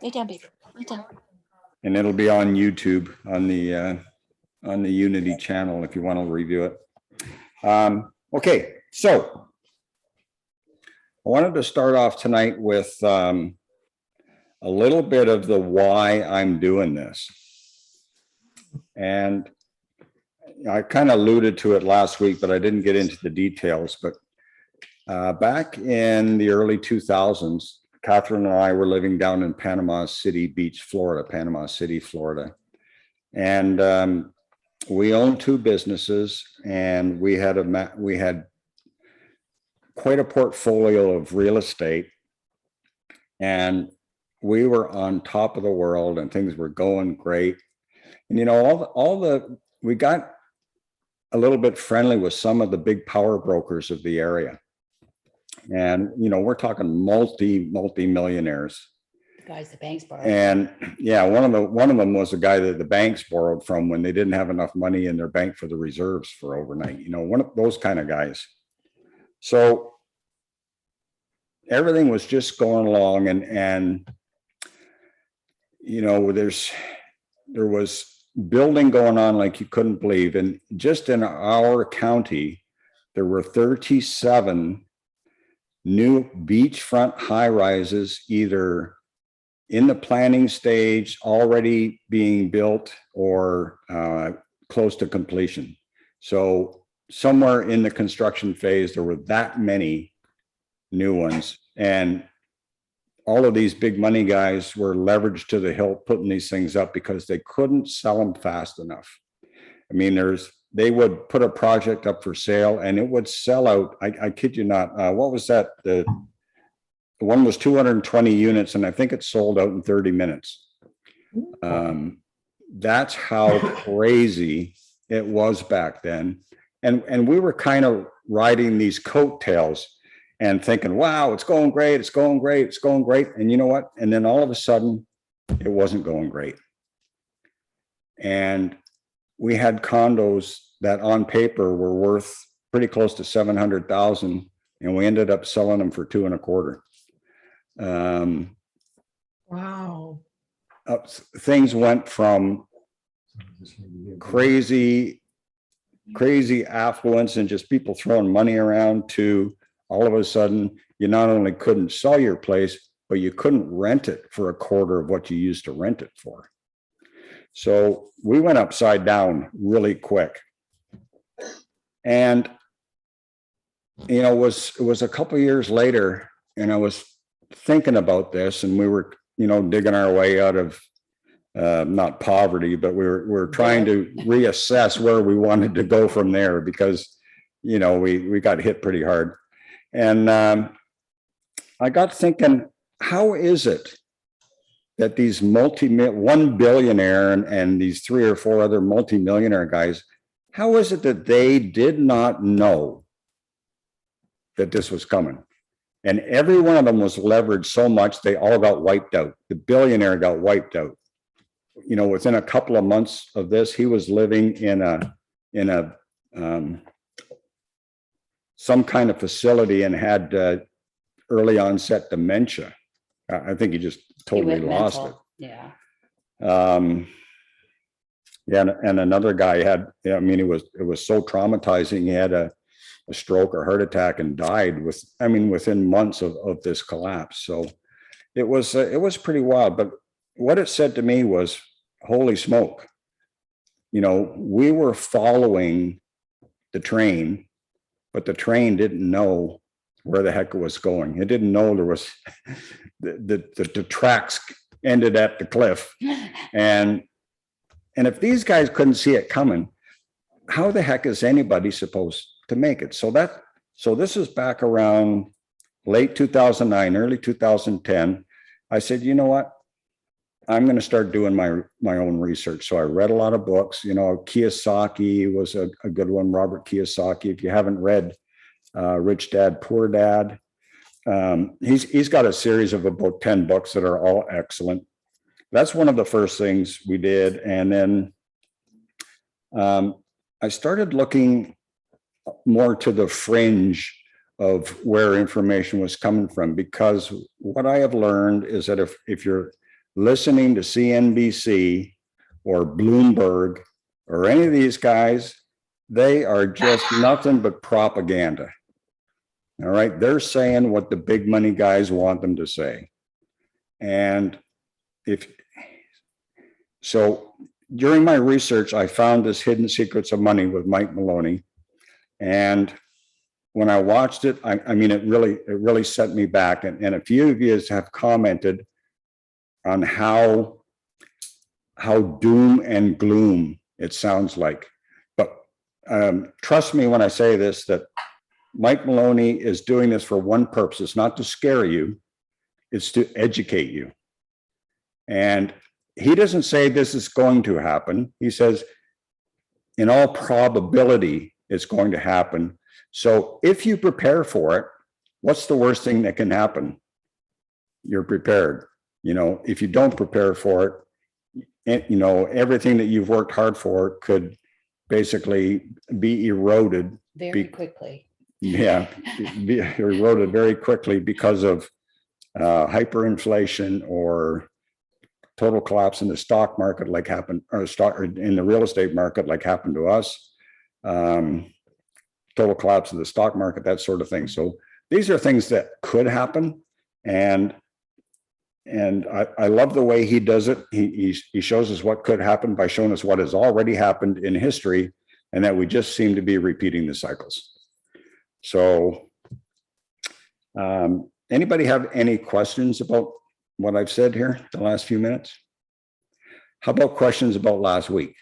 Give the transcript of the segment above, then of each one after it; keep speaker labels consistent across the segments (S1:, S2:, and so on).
S1: Lay down, baby. Lay down.
S2: And it'll be on YouTube on the Unity channel if you want to review it. Okay, so I wanted to start off tonight with a little bit of the why I'm doing this. And I kind of alluded to it last week, but I didn't get into the details. But back in the early 2000s, Catherine and I were living down in Panama City Beach, Florida, Panama City, Florida. And we owned two businesses, and we had quite a portfolio of real estate, and we were on top of the world and things were going great. And, you know, we got a little bit friendly with some of the big power brokers of the area. And, you know, we're talking multi-millionaires.
S1: Guys, the banks borrow.
S2: And yeah, one of them was a guy that the banks borrowed from when they didn't have enough money in their bank for the reserves for overnight, you know, one of those kind of guys. So everything was just going along, and you know, there was building going on like you couldn't believe. And just in our county, there were 37 new beachfront high rises, either in the planning stage, already being built, or close to completion. So somewhere in the construction phase, there were that many new ones. And all of these big money guys were leveraged to the hilt putting these things up because they couldn't sell them fast enough. I mean, they would put a project up for sale and it would sell out. I kid you not. What was that? The one was 220 units, and I think it sold out in 30 minutes. That's how crazy it was back then. And we were kind of riding these coattails and thinking, wow, it's going great, it's going great, it's going great. And you know what? And then all of a sudden, it wasn't going great. And we had condos that on paper were worth pretty close to 700,000, and we ended up selling them for 2.25.
S1: Wow.
S2: Things went from crazy affluence and just people throwing money around to all of a sudden, you not only couldn't sell your place, but you couldn't rent it for a quarter of what you used to rent it for. So we went upside down really quick. And, you know, it was a couple of years later, and I was thinking about this, and we were, you know, digging our way out of not poverty, but we were trying to reassess where we wanted to go from there, because, you know, we got hit pretty hard. And I got thinking, how is it that these one billionaire and these 3 or 4 other multimillionaire guys, how is it that they did not know that this was coming? And every one of them was leveraged so much, they all got wiped out. The billionaire got wiped out. You know, within a couple of months of this, he was living in a some kind of facility and had early onset dementia. I think he just totally lost it.
S1: Yeah.
S2: Yeah, and another guy had, I mean, it was so traumatizing. He had a stroke or heart attack and died within months of this collapse. So it was pretty wild. But what it said to me was, holy smoke, you know, we were following the train, but the train didn't know where the heck it was going. It didn't know there was the tracks ended at the cliff. And if these guys couldn't see it coming, how the heck is anybody supposed to make it? So this is back around late 2009, early 2010. I said, you know what? I'm going to start doing my own research. So I read a lot of books. You know, Kiyosaki was a good one, Robert Kiyosaki. If you haven't read Rich Dad, Poor Dad, he's got a series of about 10 books that are all excellent. That's one of the first things we did. And then I started looking more to the fringe of where information was coming from, because what I have learned is that if you're listening to CNBC or Bloomberg or any of these guys. They are just nothing but propaganda. All right. They're saying what the big money guys want them to say. And so during my research, I found this Hidden Secrets of Money with Mike Maloney. And when I watched it, I mean, it really set me back. And a few of you have commented on how doom and gloom it sounds like. But trust me when I say this, that Mike Maloney is doing this for one purpose. It's not to scare you, it's to educate you. And he doesn't say this is going to happen. He says, in all probability, it's going to happen. So if you prepare for it, what's the worst thing that can happen? You're prepared. If you don't prepare for it, everything that you've worked hard for could basically be eroded
S1: Very quickly.
S2: Yeah, be eroded very quickly because of hyperinflation or total collapse in the stock market, like happened, or in the real estate market, like happened to us. Total collapse of the stock market, that sort of thing. So these are things that could happen, and I love the way he does it. He shows us what could happen by showing us what has already happened in history, and that we just seem to be repeating the cycles. So anybody have any questions about what I've said here the last few minutes? How about questions about last week?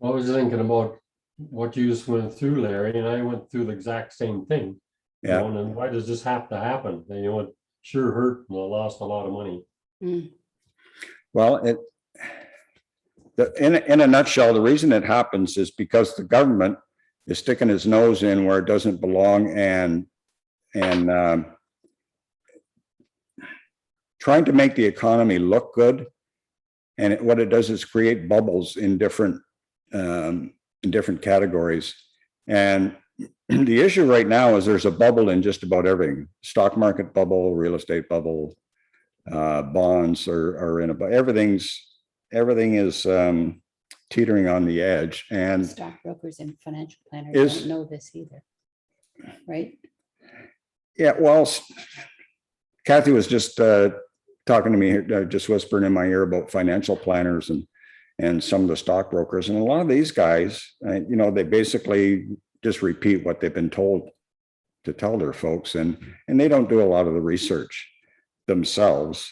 S3: I was thinking about what you just went through, Larry, and I went through the exact same thing.
S2: Yeah.
S3: And why does this have to happen? And, it sure hurt, and I lost a lot of money.
S2: Well, in a nutshell, the reason it happens is because the government is sticking its nose in where it doesn't belong, and trying to make the economy look good. And what it does is create bubbles in different categories. And the issue right now is there's a bubble in just about everything. Stock market bubble, real estate bubble, bonds are in a bubble. Everything is teetering on the edge. And
S1: Stockbrokers and financial planners don't know this either, right?
S2: Yeah, well, Kathy was just talking to me, just whispering in my ear about financial planners and some of the stockbrokers. And a lot of these guys, they basically just repeat what they've been told to tell their folks, and they don't do a lot of the research themselves.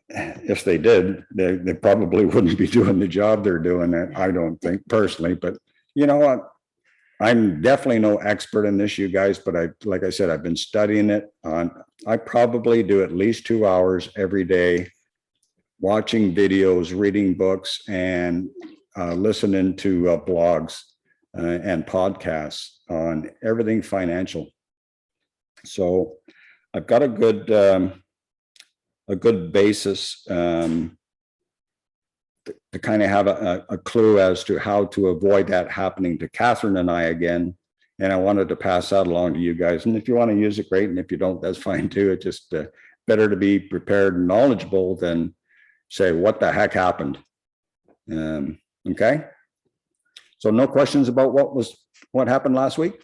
S2: If they did, they probably wouldn't be doing the job they're doing. I don't think personally, but you know what? I'm definitely no expert in this, you guys, but like I said, I've been studying it I probably do at least 2 hours every day, watching videos, reading books, and listening to blogs and podcasts on everything financial. So I've got a good basis to kind of have a clue as to how to avoid that happening to Catherine and I again. And I wanted to pass that along to you guys. And if you want to use it, great. And if you don't, that's fine too. It's just better to be prepared and knowledgeable than say, what the heck happened? Okay. So no questions about what happened last week?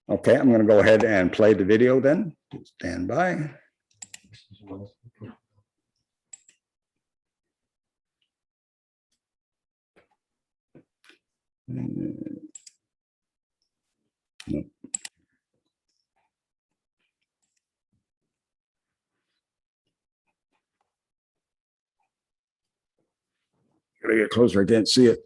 S2: Okay, I'm going to go ahead and play the video then. Stand by. Nope. Gotta get closer, I can't see it.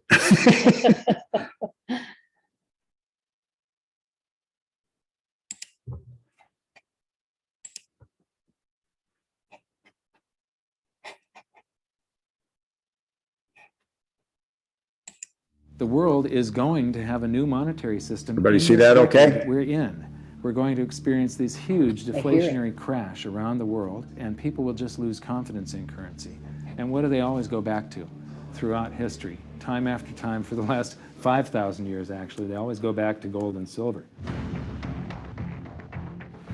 S4: The world is going to have a new monetary system.
S2: Everybody
S4: in
S2: see
S4: this
S2: that
S4: decade
S2: okay?
S4: We're in. We're going to experience this huge deflationary crash around the world, and people will just lose confidence in currency. And what do they always go back to throughout history? Time after time, for the last 5,000 years actually, they always go back to gold and silver.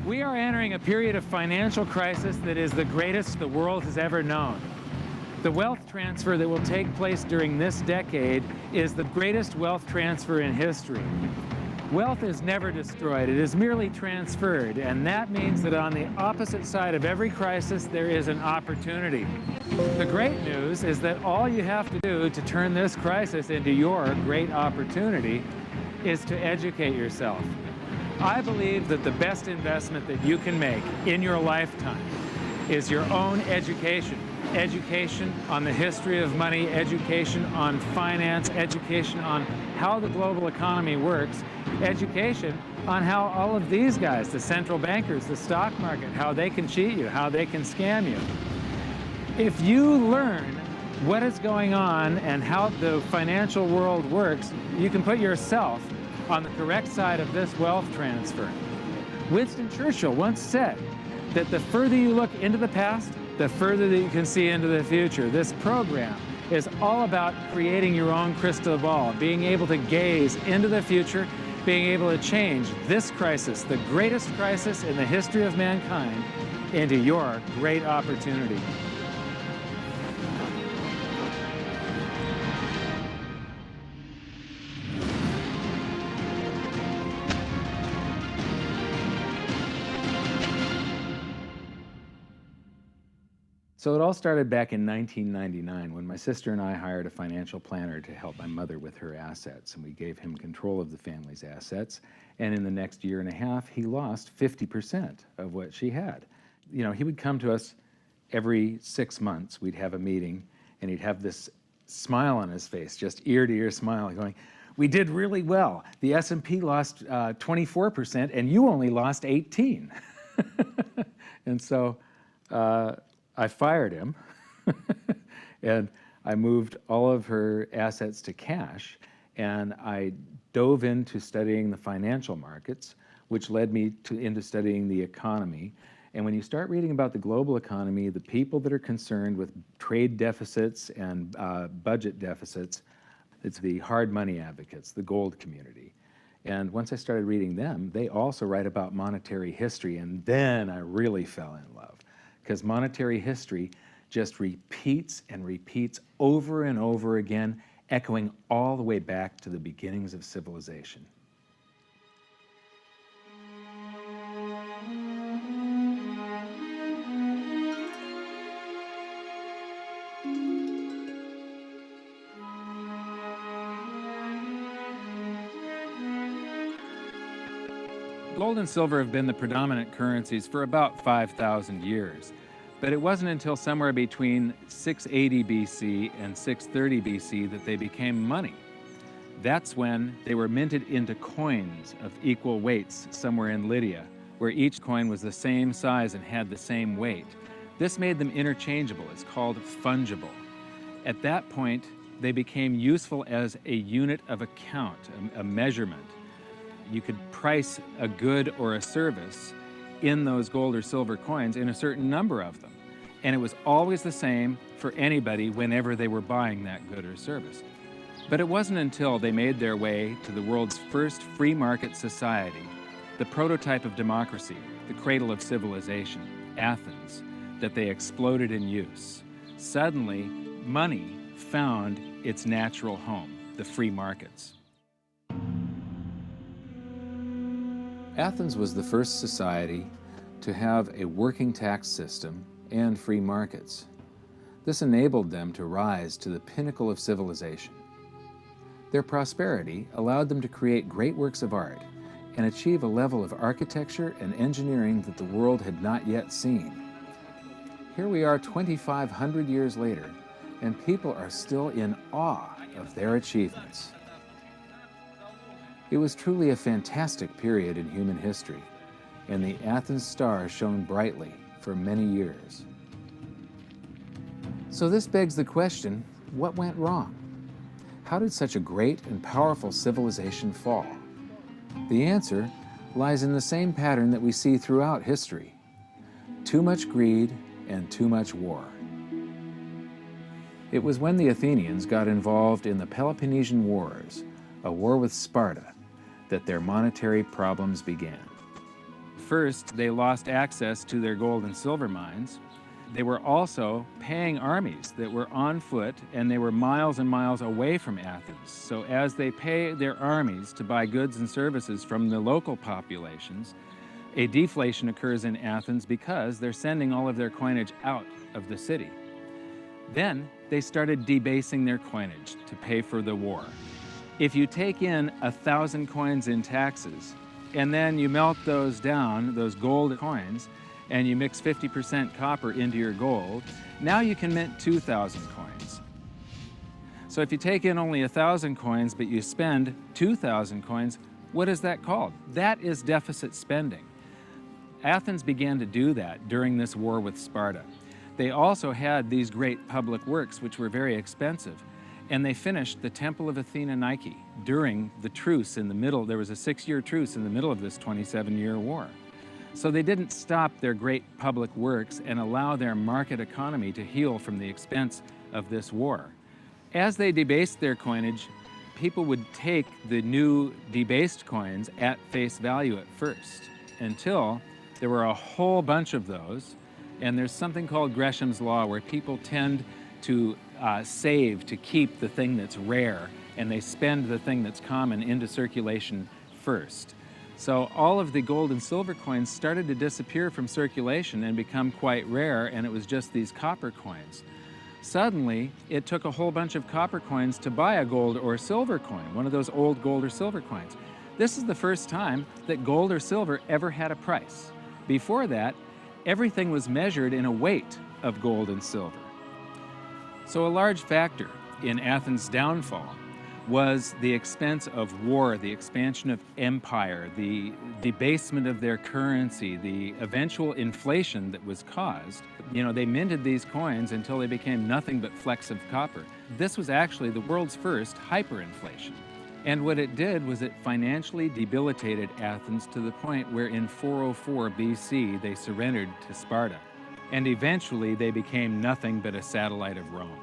S4: We are entering a period of financial crisis that is the greatest the world has ever known. The wealth transfer that will take place during this decade is the greatest wealth transfer in history. Wealth is never destroyed, it is merely transferred, and that means that on the opposite side of every crisis there is an opportunity. The great news is that all you have to do to turn this crisis into your great opportunity is to educate yourself. I believe that the best investment that you can make in your lifetime is your own education. Education on the history of money, education on finance, education on how the global economy works, education on how all of these guys, the central bankers, the stock market, how they can cheat you, how they can scam you. If you learn what is going on and how the financial world works, you can put yourself on the correct side of this wealth transfer. Winston Churchill once said that the further you look into the past, the further that you can see into the future. This program is all about creating your own crystal ball, being able to gaze into the future, being able to change this crisis, the greatest crisis in the history of mankind, into your great opportunity. So it all started back in 1999 when my sister and I hired a financial planner to help my mother with her assets, and we gave him control of the family's assets. And in the next year and a half, he lost 50% of what she had. You know, he would come to us every 6 months. We'd have a meeting, and he'd have this smile on his face, just ear-to-ear smile, going, "We did really well. The S&P lost 24%, and you only lost 18." And so I fired him, and I moved all of her assets to cash, and I dove into studying the financial markets, which led me into studying the economy. And when you start reading about the global economy, the people that are concerned with trade deficits and budget deficits, it's the hard money advocates, the gold community. And once I started reading them, they also write about monetary history, and then I really fell in love. Because monetary history just repeats and repeats over and over again, echoing all the way back to the beginnings of civilization. Gold and silver have been the predominant currencies for about 5,000 years, but it wasn't until somewhere between 680 BC and 630 BC that they became money. That's when they were minted into coins of equal weights somewhere in Lydia, where each coin was the same size and had the same weight. This made them interchangeable. It's called fungible. At that point, they became useful as a unit of account, a measurement. You could price a good or a service in those gold or silver coins in a certain number of them. And it was always the same for anybody whenever they were buying that good or service. But it wasn't until they made their way to the world's first free market society, the prototype of democracy, the cradle of civilization, Athens, that they exploded in use. Suddenly, money found its natural home, the free markets. Athens was the first society to have a working tax system and free markets. This enabled them to rise to the pinnacle of civilization. Their prosperity allowed them to create great works of art and achieve a level of architecture and engineering that the world had not yet seen. Here we are 2,500 years later, and people are still in awe of their achievements. It was truly a fantastic period in human history, and the Athens star shone brightly for many years. So this begs the question, what went wrong? How did such a great and powerful civilization fall? The answer lies in the same pattern that we see throughout history: too much greed and too much war. It was when the Athenians got involved in the Peloponnesian Wars, a war with Sparta, that their monetary problems began. first, they lost access to their gold and silver mines. They were also paying armies that were on foot, and they were miles and miles away from Athens. So as they pay their armies to buy goods and services from the local populations, a deflation occurs in Athens because they're sending all of their coinage out of the city. Then they started debasing their coinage to pay for the war. If you take in 1,000 coins in taxes, and then you melt those down, those gold coins, and you mix 50% copper into your gold, now you can mint 2,000 coins. So if you take in only 1,000 coins, but you spend 2,000 coins, what is that called? That is deficit spending. Athens began to do that during this war with Sparta. They also had these great public works, which were very expensive, and they finished the Temple of Athena Nike during the truce in the middle. There was a 6-year truce in the middle of this 27-year war. So they didn't stop their great public works and allow their market economy to heal from the expense of this war. As they debased their coinage, people would take the new debased coins at face value at first, until there were a whole bunch of those. And there's something called Gresham's Law, where people tend to save to keep the thing that's rare, and they spend the thing that's common into circulation first. So all of the gold and silver coins started to disappear from circulation and become quite rare, and it was just these copper coins. Suddenly, it took a whole bunch of copper coins to buy a gold or silver coin, one of those old gold or silver coins. This is the first time that gold or silver ever had a price. Before that, everything was measured in a weight of gold and silver. So a large factor in Athens' downfall was the expense of war, the expansion of empire, the debasement of their currency, the eventual inflation that was caused. You know, they minted these coins until they became nothing but flecks of copper. This was actually the world's first hyperinflation. And what it did was it financially debilitated Athens to the point where in 404 BC they surrendered to Sparta. And eventually they became nothing but a satellite of Rome.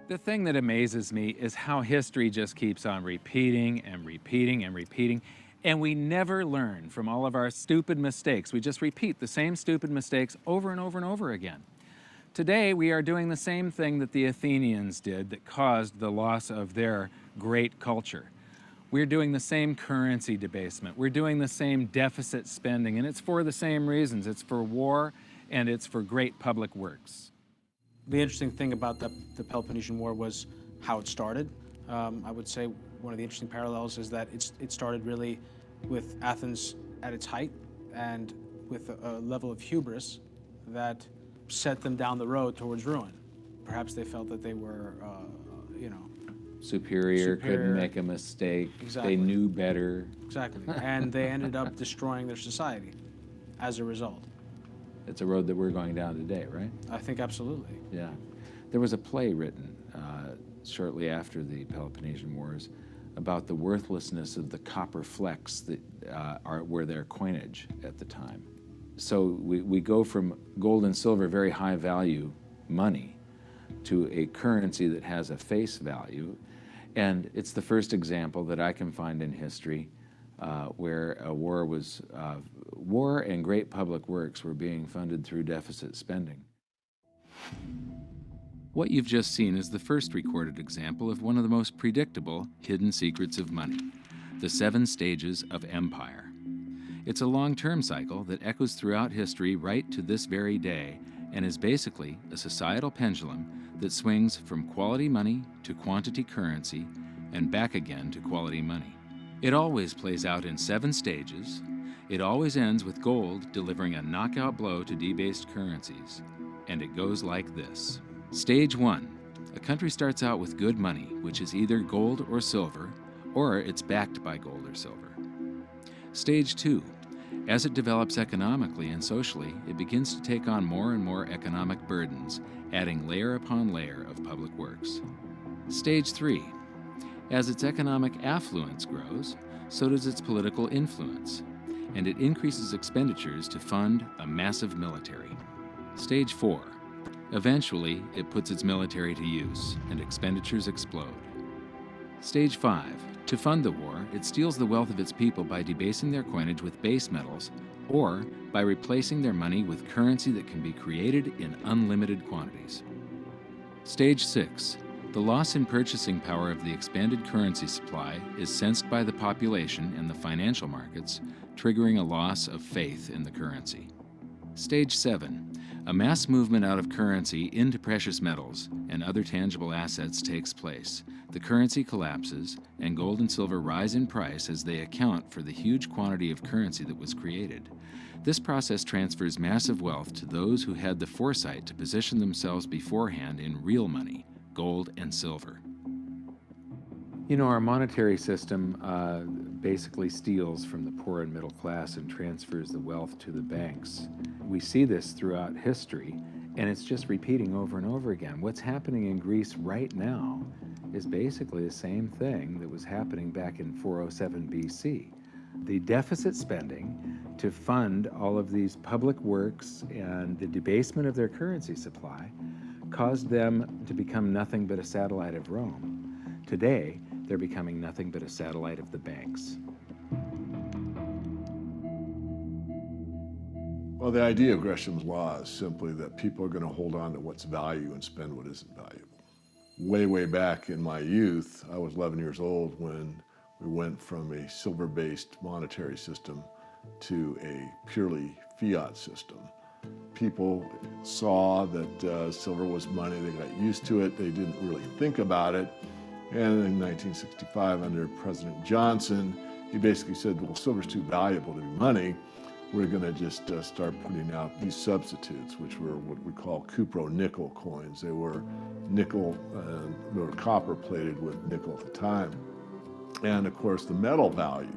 S4: The thing that amazes me is how history just keeps on repeating and repeating and repeating, and we never learn from all of our stupid mistakes. We just repeat the same stupid mistakes over and over and over again. Today, we are doing the same thing that the Athenians did that caused the loss of their great culture. We're doing the same currency debasement. We're doing the same deficit spending, and it's for the same reasons. It's for war, and it's for great public works.
S5: The interesting thing about the Peloponnesian War was how it started. I would say one of the interesting parallels is that it started really with Athens at its height and with a level of hubris that set them down the road towards ruin. Perhaps they felt that they were,
S6: superior, couldn't make a mistake.
S5: Exactly.
S6: They knew better.
S5: Exactly. And they ended up destroying their society as a result.
S6: It's a road that we're going down today, right?
S5: I think absolutely.
S6: Yeah. There was a play written shortly after the Peloponnesian Wars about the worthlessness of the copper flecks that were their coinage at the time. So we go from gold and silver, very high value money, to a currency that has a face value. And it's the first example that I can find in history where a war and great public works were being funded through deficit spending.
S4: What you've just seen is the first recorded example of one of the most predictable hidden secrets of money, the 7 stages of empire. It's a long-term cycle that echoes throughout history right to this very day and is basically a societal pendulum that swings from quality money to quantity currency and back again to quality money. It always plays out in 7 stages. It always ends with gold delivering a knockout blow to debased currencies. And it goes like this. Stage 1. A country starts out with good money, which is either gold or silver, or it's backed by gold or silver. Stage 2. As it develops economically and socially, it begins to take on more and more economic burdens, adding layer upon layer of public works. Stage 3. As its economic affluence grows, so does its political influence, and it increases expenditures to fund a massive military. Stage 4. Eventually, it puts its military to use, and expenditures explode. Stage 5.
S6: To fund the war, it steals the wealth of its people by debasing their coinage with base metals or by replacing their money with currency that can be created in unlimited quantities. Stage 6. The loss in purchasing power of the expanded currency supply is sensed by the population and the financial markets, triggering a loss of faith in the currency. Stage 7. A mass movement out of currency into precious metals and other tangible assets takes place. The currency collapses, and gold and silver rise in price as they account for the huge quantity of currency that was created. This process transfers massive wealth to those who had the foresight to position themselves beforehand in real money, gold and silver.
S4: You know, our monetary system basically steals from the poor and middle class and transfers the wealth to the banks. We see this throughout history, and it's just repeating over and over again. What's happening in Greece right now is basically the same thing that was happening back in 407 BC. The deficit spending to fund all of these public works and the debasement of their currency supply caused them to become nothing but a satellite of Rome. Today, they're becoming nothing but a satellite of the banks.
S7: Well, the idea of Gresham's law is simply that people are going to hold on to what's value and spend what isn't valuable. Way back in my youth, I was 11 years old when we went from a silver-based monetary system to a purely fiat system. People saw that silver was money, they got used to it, they didn't really think about it. And in 1965, under President Johnson, he basically said, well, silver's too valuable to be money. We're going to just start putting out these substitutes, which were what we call cupro-nickel coins. They were nickel, they were copper plated with nickel at the time. And of course, the metal value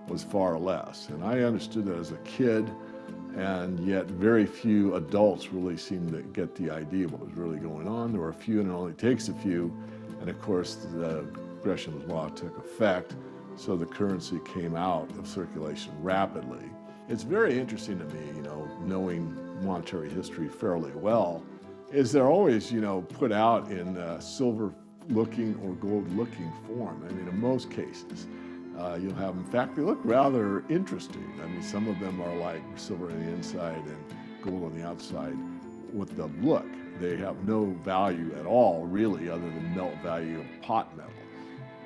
S7: was far less. And I understood that as a kid, and yet very few adults really seemed to get the idea of what was really going on. There were a few, and it only takes a few. And of course, the Gresham's law took effect, so the currency came out of circulation rapidly. It's very interesting to me, you know, knowing monetary history fairly well, is they're always, you know, put out in silver-looking or gold-looking form. I mean, in most cases, you'll have, in fact, they look rather interesting. I mean, some of them are like silver on the inside and gold on the outside with the look. They have no value at all, really, other than melt value of pot metal.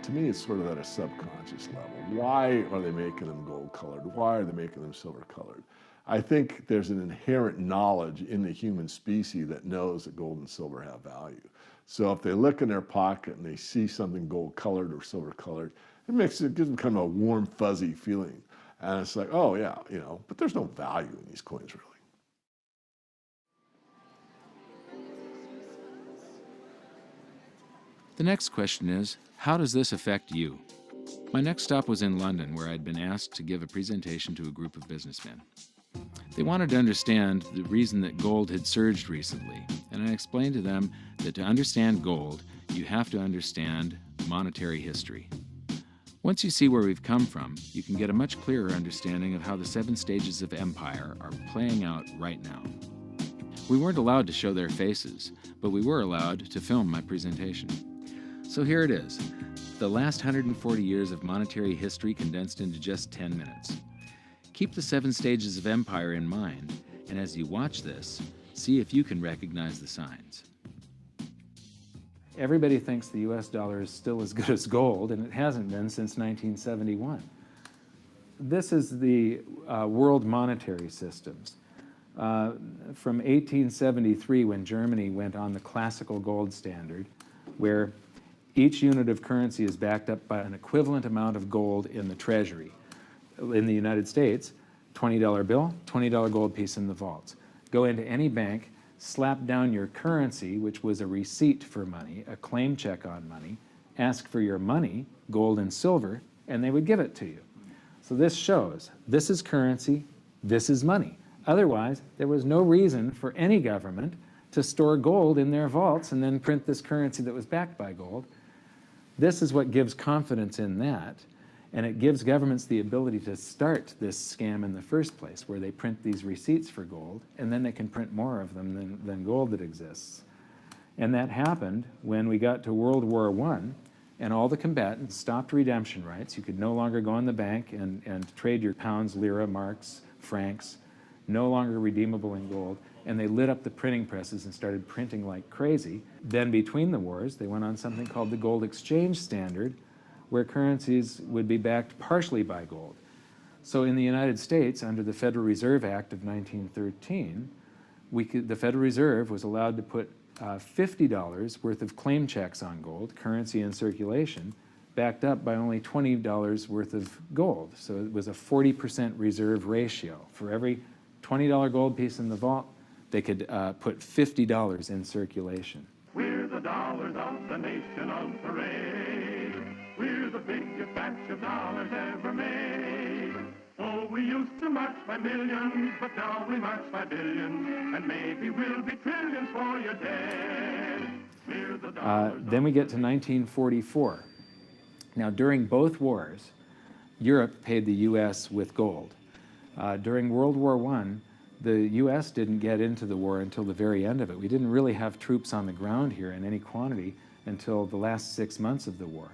S7: To me, it's sort of at a subconscious level. Why are they making them gold-colored? Why are they making them silver-colored? I think there's an inherent knowledge in the human species that knows that gold and silver have value. So if they look in their pocket and they see something gold-colored or silver-colored, it gives them kind of a warm, fuzzy feeling. And it's like, oh, yeah, you know, but there's no value in these coins, really.
S6: The next question is, how does this affect you? My next stop was in London, where I'd been asked to give a presentation to a group of businessmen. They wanted to understand the reason that gold had surged recently, and I explained to them that to understand gold, you have to understand monetary history. Once you see where we've come from, you can get a much clearer understanding of how the 7 stages of empire are playing out right now. We weren't allowed to show their faces, but we were allowed to film my presentation. So here it is, the last 140 years of monetary history condensed into just 10 minutes. Keep the 7 stages of empire in mind, and as you watch this, see if you can recognize the signs.
S4: Everybody thinks the US dollar is still as good as gold, and it hasn't been since 1971. This is the world monetary systems. From 1873, when Germany went on the classical gold standard, where each unit of currency is backed up by an equivalent amount of gold in the treasury. In the United States, $20 bill, $20 gold piece in the vaults. Go into any bank, slap down your currency, which was a receipt for money, a claim check on money, ask for your money, gold and silver, and they would give it to you. So this shows, this is currency, this is money. Otherwise, there was no reason for any government to store gold in their vaults and then print this currency that was backed by gold. This is what gives confidence in that, and it gives governments the ability to start this scam in the first place, where they print these receipts for gold, and then they can print more of them than gold that exists. And that happened when we got to World War I, And all the combatants stopped redemption rights. You could no longer go in the bank and trade your pounds, lira, marks, francs, no longer redeemable in gold. And they lit up the printing presses and started printing like crazy. Then between the wars, they went on something called the gold exchange standard, where currencies would be backed partially by gold. So in the United States, under the Federal Reserve Act of 1913, the Federal Reserve was allowed to put $50 worth of claim checks on gold, currency in circulation, backed up by only $20 worth of gold. So it was a 40% reserve ratio. For every $20 gold piece in the vault, they could put $50 in circulation.
S8: We're the dollars of the nation of parade. We're the biggest batch of dollars ever made. Oh, we used to march by millions, but now we march by billions, and maybe we'll be trillions for your dead. We're the dollars.
S4: Then we get to 1944. Now, during both wars, Europe paid the U.S. with gold. During World War I, the U.S. didn't get into the war until the very end of it. We didn't really have troops on the ground here in any quantity until the last 6 months of the war.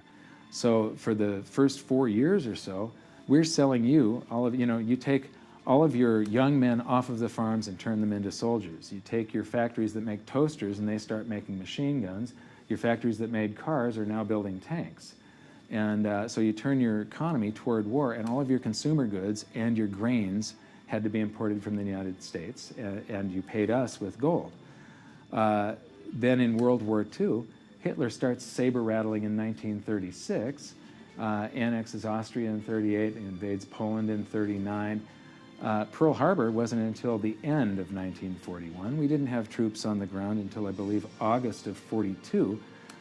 S4: So for the first 4 years or so, we're selling you all of, you take all of your young men off of the farms and turn them into soldiers. You take your factories that make toasters and they start making machine guns. Your factories that made cars are now building tanks. And so you turn your economy toward war, and all of your consumer goods and your grains had to be imported from the United States, and you paid us with gold. Then in World War II, Hitler starts saber rattling in 1936, annexes Austria in 38, invades Poland in 39. Pearl Harbor wasn't until the end of 1941. We didn't have troops on the ground until, I believe, August of 42.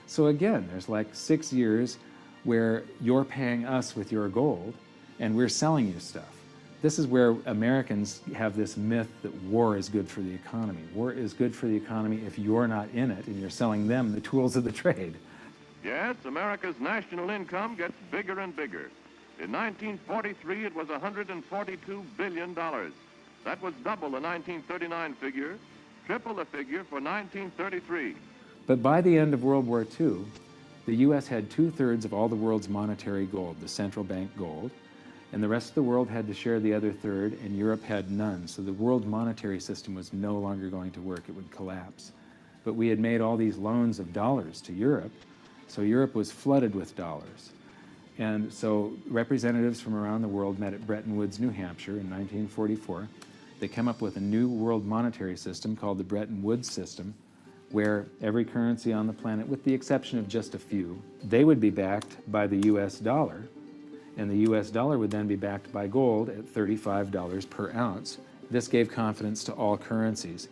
S4: So again, there's like 6 years where you're paying us with your gold and we're selling you stuff. This is where Americans have this myth that war is good for the economy. War is good for the economy if you're not in it and you're selling them the tools of the trade.
S8: Yes, America's national income gets bigger and bigger. In 1943, it was $142 billion. That was double the 1939 figure, triple the figure for 1933.
S4: But by the end of World War II, the U.S. had 2/3 of all the world's monetary gold, the central bank gold, and the rest of the world had to share the other third, and Europe had none. So the world monetary system was no longer going to work. It would collapse. But we had made all these loans of dollars to Europe, so Europe was flooded with dollars. And so representatives from around the world met at Bretton Woods, New Hampshire in 1944. They came up with a new world monetary system called the Bretton Woods system, where every currency on the planet, with the exception of just a few, they would be backed by the US dollar, and the US dollar would then be backed by gold at $35 per ounce. This gave confidence to all currencies.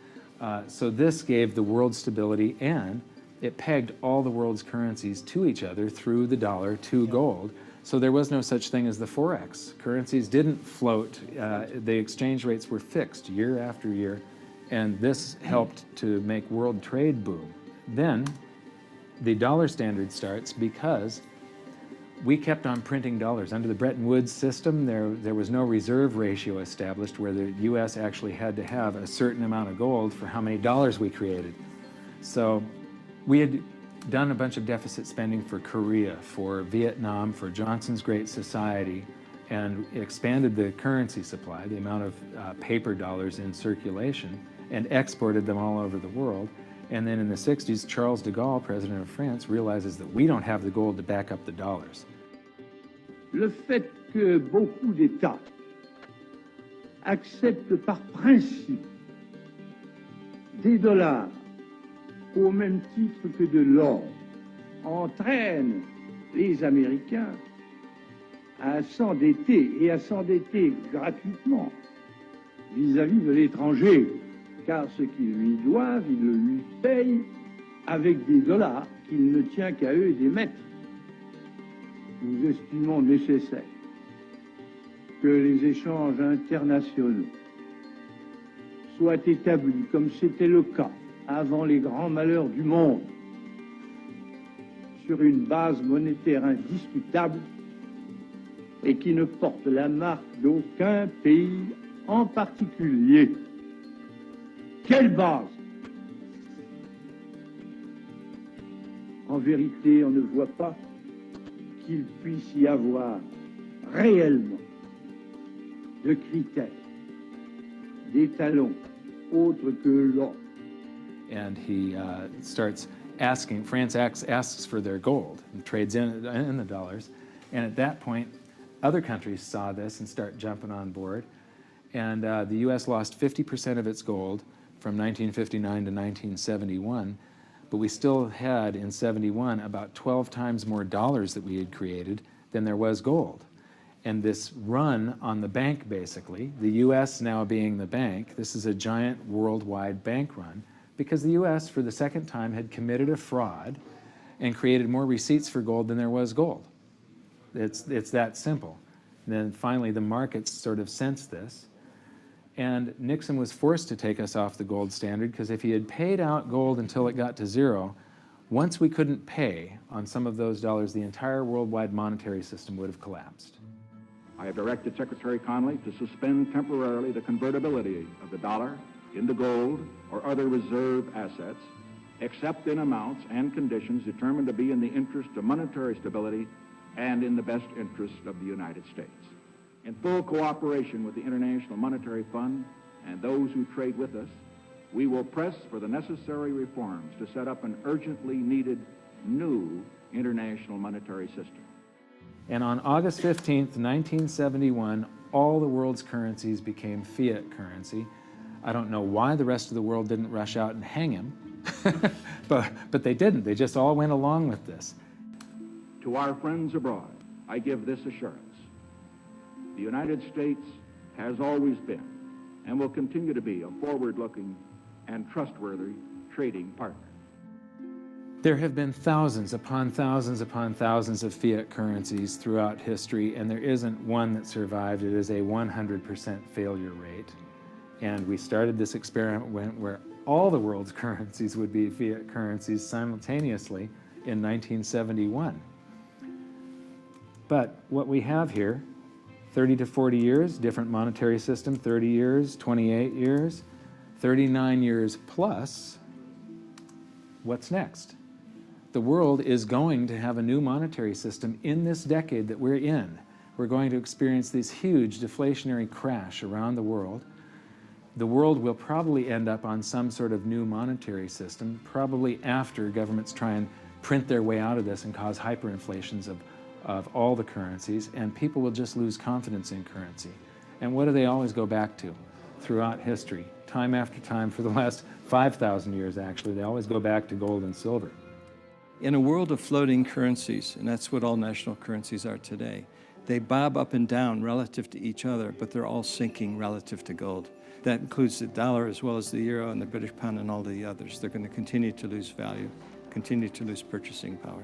S4: So this gave the world stability, and it pegged all the world's currencies to each other through the dollar to gold. So there was no such thing as the Forex. Currencies didn't float. The exchange rates were fixed year after year, and this helped to make world trade boom. Then the dollar standard starts because we kept on printing dollars. Under the Bretton Woods system, there was no reserve ratio established where the US actually had to have a certain amount of gold for how many dollars we created. So we had done a bunch of deficit spending for Korea, for Vietnam, for Johnson's Great Society, and expanded the currency supply, the amount of paper dollars in circulation, and exported them all over the world. And then in the 60s, Charles de Gaulle, president of France, realizes that we don't have the gold to back up the dollars.
S9: Le fait que beaucoup d'États acceptent par principe des dollars au même titre que de l'or entraîne les Américains à s'endetter et à s'endetter gratuitement vis-à-vis de l'étranger, car ce qu'ils lui doivent, ils le lui payent avec des dollars qu'il ne tient qu'à eux d'émettre. Nous estimons nécessaire que les échanges internationaux soient établis comme c'était le cas avant les grands malheurs du monde, sur une base monétaire indiscutable et qui ne porte la marque d'aucun pays en particulier. Quelle base? En vérité, on ne voit pas qu'il puisse y avoir réellement de critères, d'étalons autres que l'or.
S4: And he starts asking, France asks for their gold and trades in the dollars. And at that point, other countries saw this and start jumping on board. And the US lost 50% of its gold from 1959 to 1971, but we still had in 71 about 12 times more dollars that we had created than there was gold. And this run on the bank, basically, the US now being the bank, this is a giant worldwide bank run, because the US, for the second time, had committed a fraud and created more receipts for gold than there was gold. It's that simple. And then finally, the markets sort of sensed this. And Nixon was forced to take us off the gold standard, because if he had paid out gold until it got to zero, once we couldn't pay on some of those dollars, the entire worldwide monetary system would have collapsed.
S10: I have directed Secretary Connally to suspend temporarily the convertibility of the dollar into gold or other reserve assets, except in amounts and conditions determined to be in the interest of monetary stability and in the best interest of the United States. In full cooperation with the International Monetary Fund and those who trade with us, we will press for the necessary reforms to set up an urgently needed new international monetary system.
S4: And on August 15th, 1971, all the world's currencies became fiat currency. I don't know why the rest of the world didn't rush out and hang him, but they didn't. They just all went along with this.
S10: To our friends abroad, I give this assurance. The United States has always been and will continue to be a forward-looking and trustworthy trading partner.
S4: There have been thousands upon thousands upon thousands of fiat currencies throughout history, and there isn't one that survived. It is a 100% failure rate. And we started this experiment where all the world's currencies would be fiat currencies simultaneously in 1971. But what we have here, 30 to 40 years, different monetary system, 30 years, 28 years, 39 years plus, what's next? The world is going to have a new monetary system in this decade that we're in. We're going to experience this huge deflationary crash around the world. The world will probably end up on some sort of new monetary system, probably after governments try and print their way out of this and cause hyperinflations of all the currencies, and people will just lose confidence in currency. And what do they always go back to throughout history? Time after time, for the last 5,000 years actually, they always go back to gold and silver.
S11: In a world of floating currencies, and that's what all national currencies are today, they bob up and down relative to each other, but they're all sinking relative to gold. That includes the dollar as well as the euro and the British pound and all the others. They're going to continue to lose value, continue to lose purchasing power.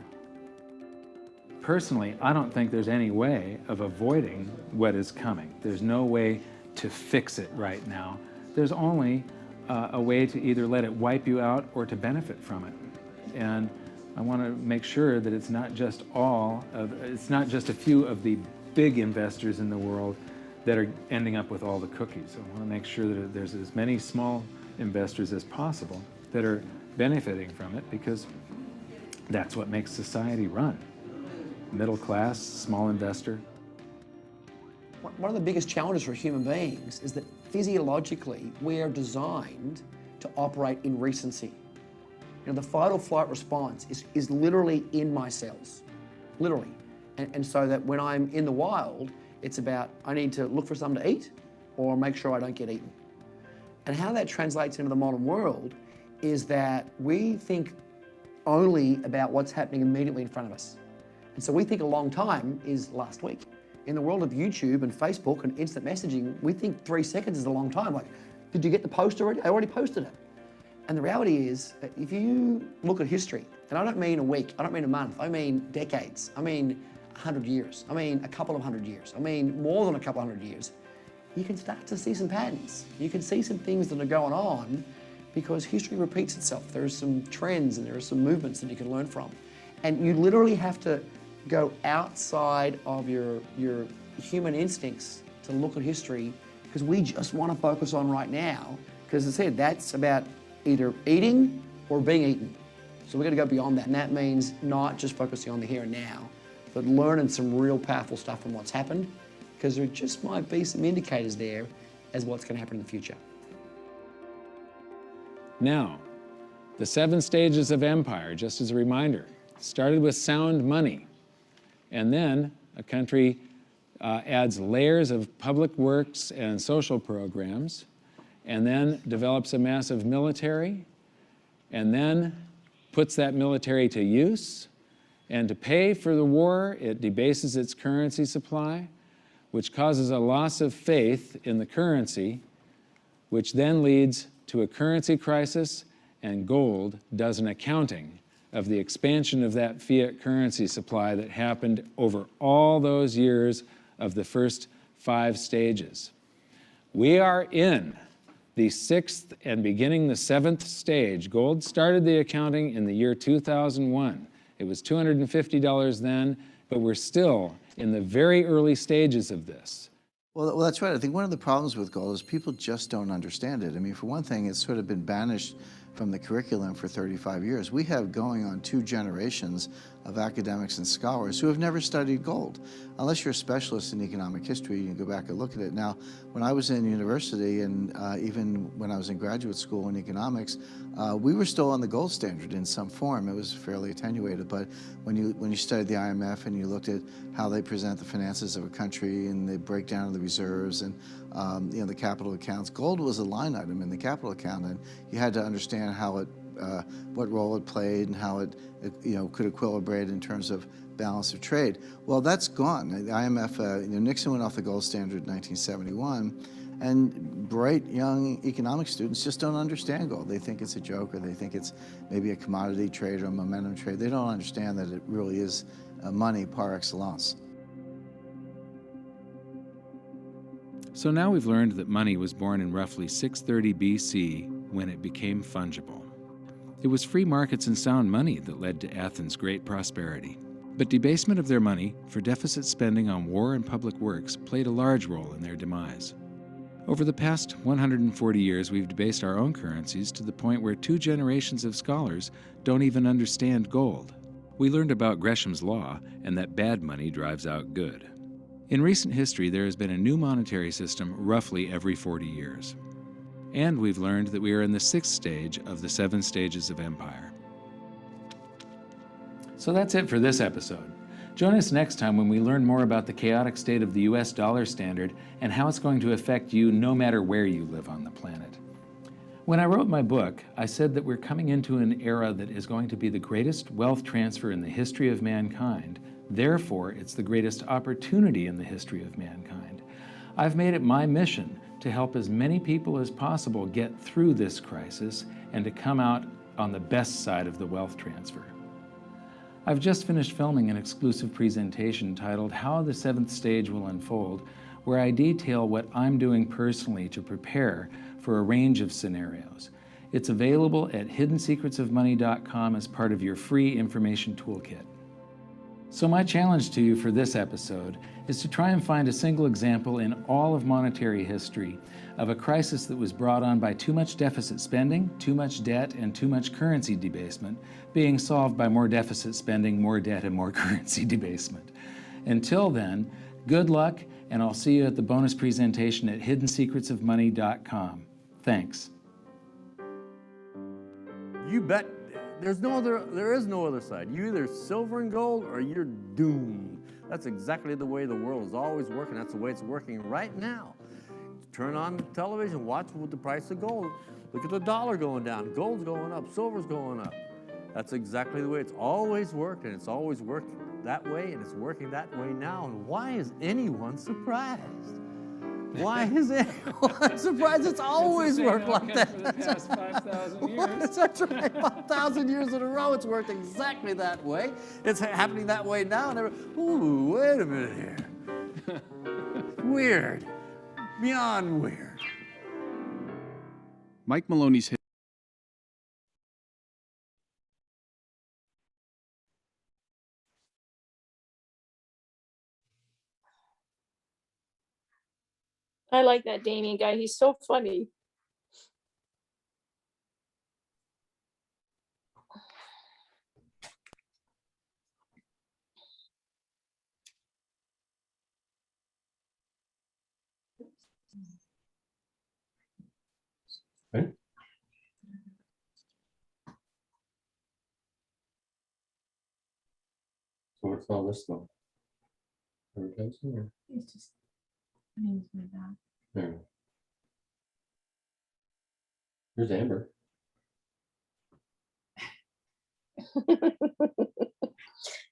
S4: Personally, I don't think there's any way of avoiding what is coming. There's no way to fix it right now. There's only a way to either let it wipe you out or to benefit from it. And I want to make sure that it's not just a few of the big investors in the world that are ending up with all the cookies. I want to make sure that there's as many small investors as possible that are benefiting from it, because that's what makes society run. Middle class, small investor.
S12: One of the biggest challenges for human beings is that physiologically we are designed to operate in recency. You know, the fight or flight response is literally in my cells, literally. And so that when I'm in the wild, it's about I need to look for something to eat or make sure I don't get eaten. And how that translates into the modern world is that we think only about what's happening immediately in front of us. And so we think a long time is last week. In the world of YouTube and Facebook and instant messaging, we think 3 seconds is a long time. Like, did you get the post already? I already posted it. And the reality is, that if you look at history, and I don't mean a week, I don't mean a month, I mean decades, I mean 100 years, I mean a couple of 100 years, I mean more than a couple 100 years, you can start to see some patterns. You can see some things that are going on because history repeats itself. There are some trends and there are some movements that you can learn from. And you literally have to go outside of your human instincts to look at history, because we just want to focus on right now, because as I said, that's about either eating or being eaten. So we're going to go beyond that, and that means not just focusing on the here and now, but learning some real powerful stuff from what's happened, because there just might be some indicators there as what's going to happen in the future.
S4: Now, the 7 stages of empire, just as a reminder, started with sound money. And then a country adds layers of public works and social programs, and then develops a massive military, and then puts that military to use. And to pay for the war, it debases its currency supply, which causes a loss of faith in the currency, which then leads to a currency crisis, and gold does an accounting of the expansion of that fiat currency supply that happened over all those years of the first 5 stages. We are in the 6th and beginning the 7th stage. Gold started the accounting in the year 2001. It was $250 then, but we're still in the very early stages of this.
S13: Well, that's right. I think one of the problems with gold is people just don't understand it. I mean, for one thing, it's sort of been banished from the curriculum for 35 years. We have going on 2 generations of academics and scholars who have never studied gold. Unless you're a specialist in economic history, you can go back and look at it. Now, when I was in university and even when I was in graduate school in economics, we were still on the gold standard in some form. It was fairly attenuated, but when you studied the IMF and you looked at how they present the finances of a country and the breakdown of the reserves and the capital accounts, gold was a line item in the capital account, and you had to understand how it, what role it played and how it could equilibrate in terms of balance of trade. Well, that's gone. The IMF, Nixon went off the gold standard in 1971, and bright young economic students just don't understand gold. They think it's a joke, or they think it's maybe a commodity trade or a momentum trade. They don't understand that it really is money par excellence.
S6: So now we've learned that money was born in roughly 630 BC when it became fungible. It was free markets and sound money that led to Athens' great prosperity. But debasement of their money for deficit spending on war and public works played a large role in their demise. Over the past 140 years, we've debased our own currencies to the point where 2 generations of scholars don't even understand gold. We learned about Gresham's law and that bad money drives out good. In recent history, there has been a new monetary system roughly every 40 years. And we've learned that we are in the 6th stage of the 7 stages of empire.
S4: So that's it for this episode. Join us next time when we learn more about the chaotic state of the US dollar standard and how it's going to affect you no matter where you live on the planet. When I wrote my book, I said that we're coming into an era that is going to be the greatest wealth transfer in the history of mankind. Therefore, it's the greatest opportunity in the history of mankind. I've made it my mission to help as many people as possible get through this crisis and to come out on the best side of the wealth transfer. I've just finished filming an exclusive presentation titled How the 7th Stage Will Unfold, where I detail what I'm doing personally to prepare for a range of scenarios. It's available at hiddensecretsofmoney.com as part of your free information toolkit. So my challenge to you for this episode is to try and find a single example in all of monetary history of a crisis that was brought on by too much deficit spending, too much debt, and too much currency debasement being solved by more deficit spending, more debt, and more currency debasement. Until then, good luck, and I'll see you at the bonus presentation at hiddensecretsofmoney.com. Thanks.
S14: You bet. There is no other side. You either silver and gold or you're doomed. That's exactly the way the world is always working. That's the way it's working right now. Turn on the television, watch with the price of gold. Look at the dollar going down, gold's going up, silver's going up. That's exactly the way it's always worked, and it's always worked that way, and it's working that way now. And why is anyone surprised? Why is anyone surprised? It's always worked like that.
S4: For the past 5,000 years.
S14: That's right, 5,000 years in a row, it's worked exactly that way. It's happening that way now. And ooh, wait a minute here. Weird, beyond weird.
S15: Mike Maloney's
S16: I like that Damien guy. He's so funny.
S3: Right? So what's all this stuff? Advertising or-
S15: It's just, my name's my dad.
S3: There. Here's Amber.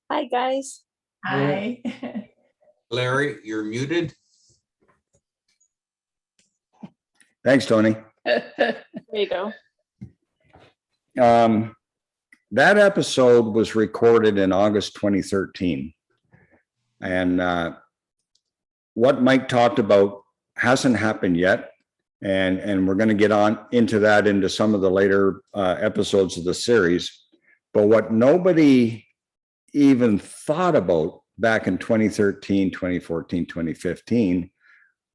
S16: Hi, guys.
S15: Hi.
S17: Larry, you're muted.
S2: Thanks, Tony.
S16: There you go.
S2: That episode was recorded in August 2013. And what Mike talked about hasn't happened yet. And we're going to get on into that into some of the later episodes of the series. But what nobody even thought about back in 2013, 2014, 2015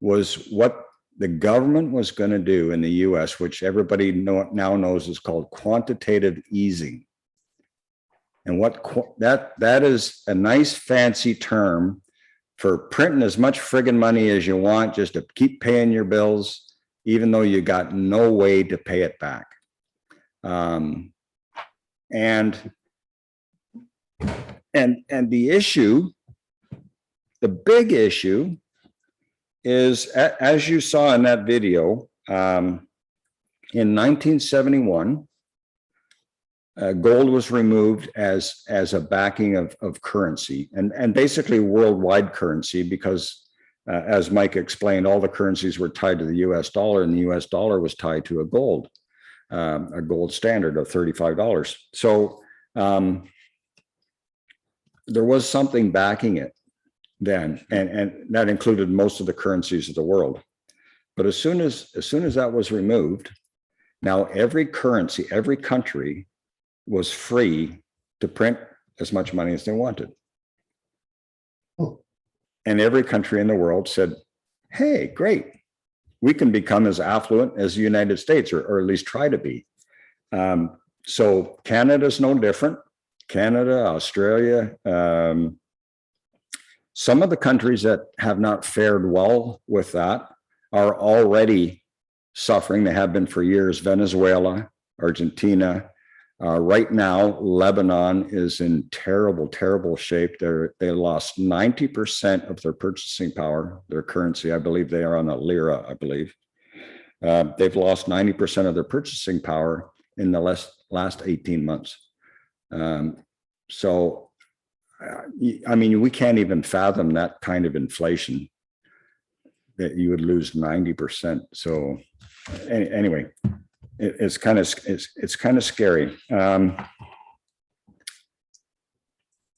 S2: was what the government was going to do in the US, which everybody now knows is called quantitative easing. And what that is a nice fancy term for printing as much friggin' money as you want just to keep paying your bills, even though you got no way to pay it back. And the issue, the big issue is, as you saw in that video, in 1971, gold was removed as a backing of currency and basically worldwide currency because, as Mike explained, all the currencies were tied to the US dollar and the US dollar was tied to a gold standard of $35. So there was something backing it then, and that included most of the currencies of the world. But as soon as that was removed, now every currency, every country was free to print as much money as they wanted. And every country in the world said, hey, great, we can become as affluent as the United States, or at least try to be. So Canada's no different. Canada, Australia, some of the countries that have not fared well with that are already suffering. They have been for years. Venezuela, Argentina. Right now, Lebanon is in terrible, terrible shape. They lost 90% of their purchasing power, their currency. I believe they are on a lira, I believe. They've lost 90% of their purchasing power in the last 18 months. So, I mean, we can't even fathom that kind of inflation, that you would lose 90%. So anyway, it's kind of scary.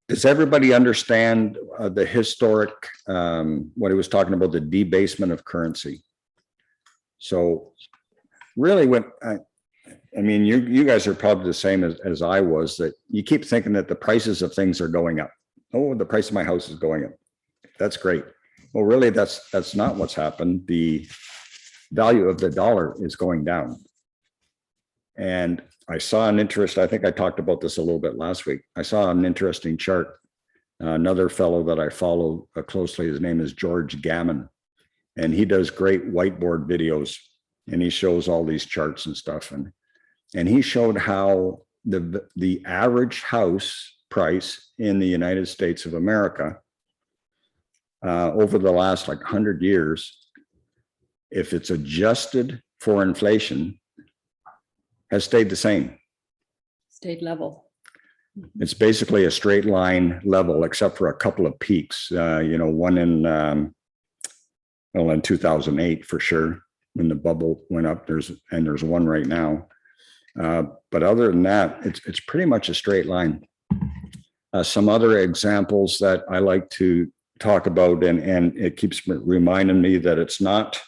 S2: Does everybody understand the historic, what he was talking about, the debasement of currency? So really what, I mean, you guys are probably the same as I was, that you keep thinking that the prices of things are going up. Oh, the price of my house is going up. That's great. Well, really, that's not what's happened. The value of the dollar is going down. And I saw an interest, I think I talked about this a little bit last week. I saw an interesting chart. Another fellow that I follow closely, his name is George Gammon, and he does great whiteboard videos, and he shows all these charts and stuff. And he showed how the average house price in the United States of America over the last like 100 years, if it's adjusted for inflation, has stayed the same.
S1: Stayed level.
S2: It's basically a straight line level, except for a couple of peaks. One in 2008 for sure, when the bubble went up. There's one right now. But other than that, it's pretty much a straight line. Some other examples that I like to talk about, and it keeps reminding me that it's not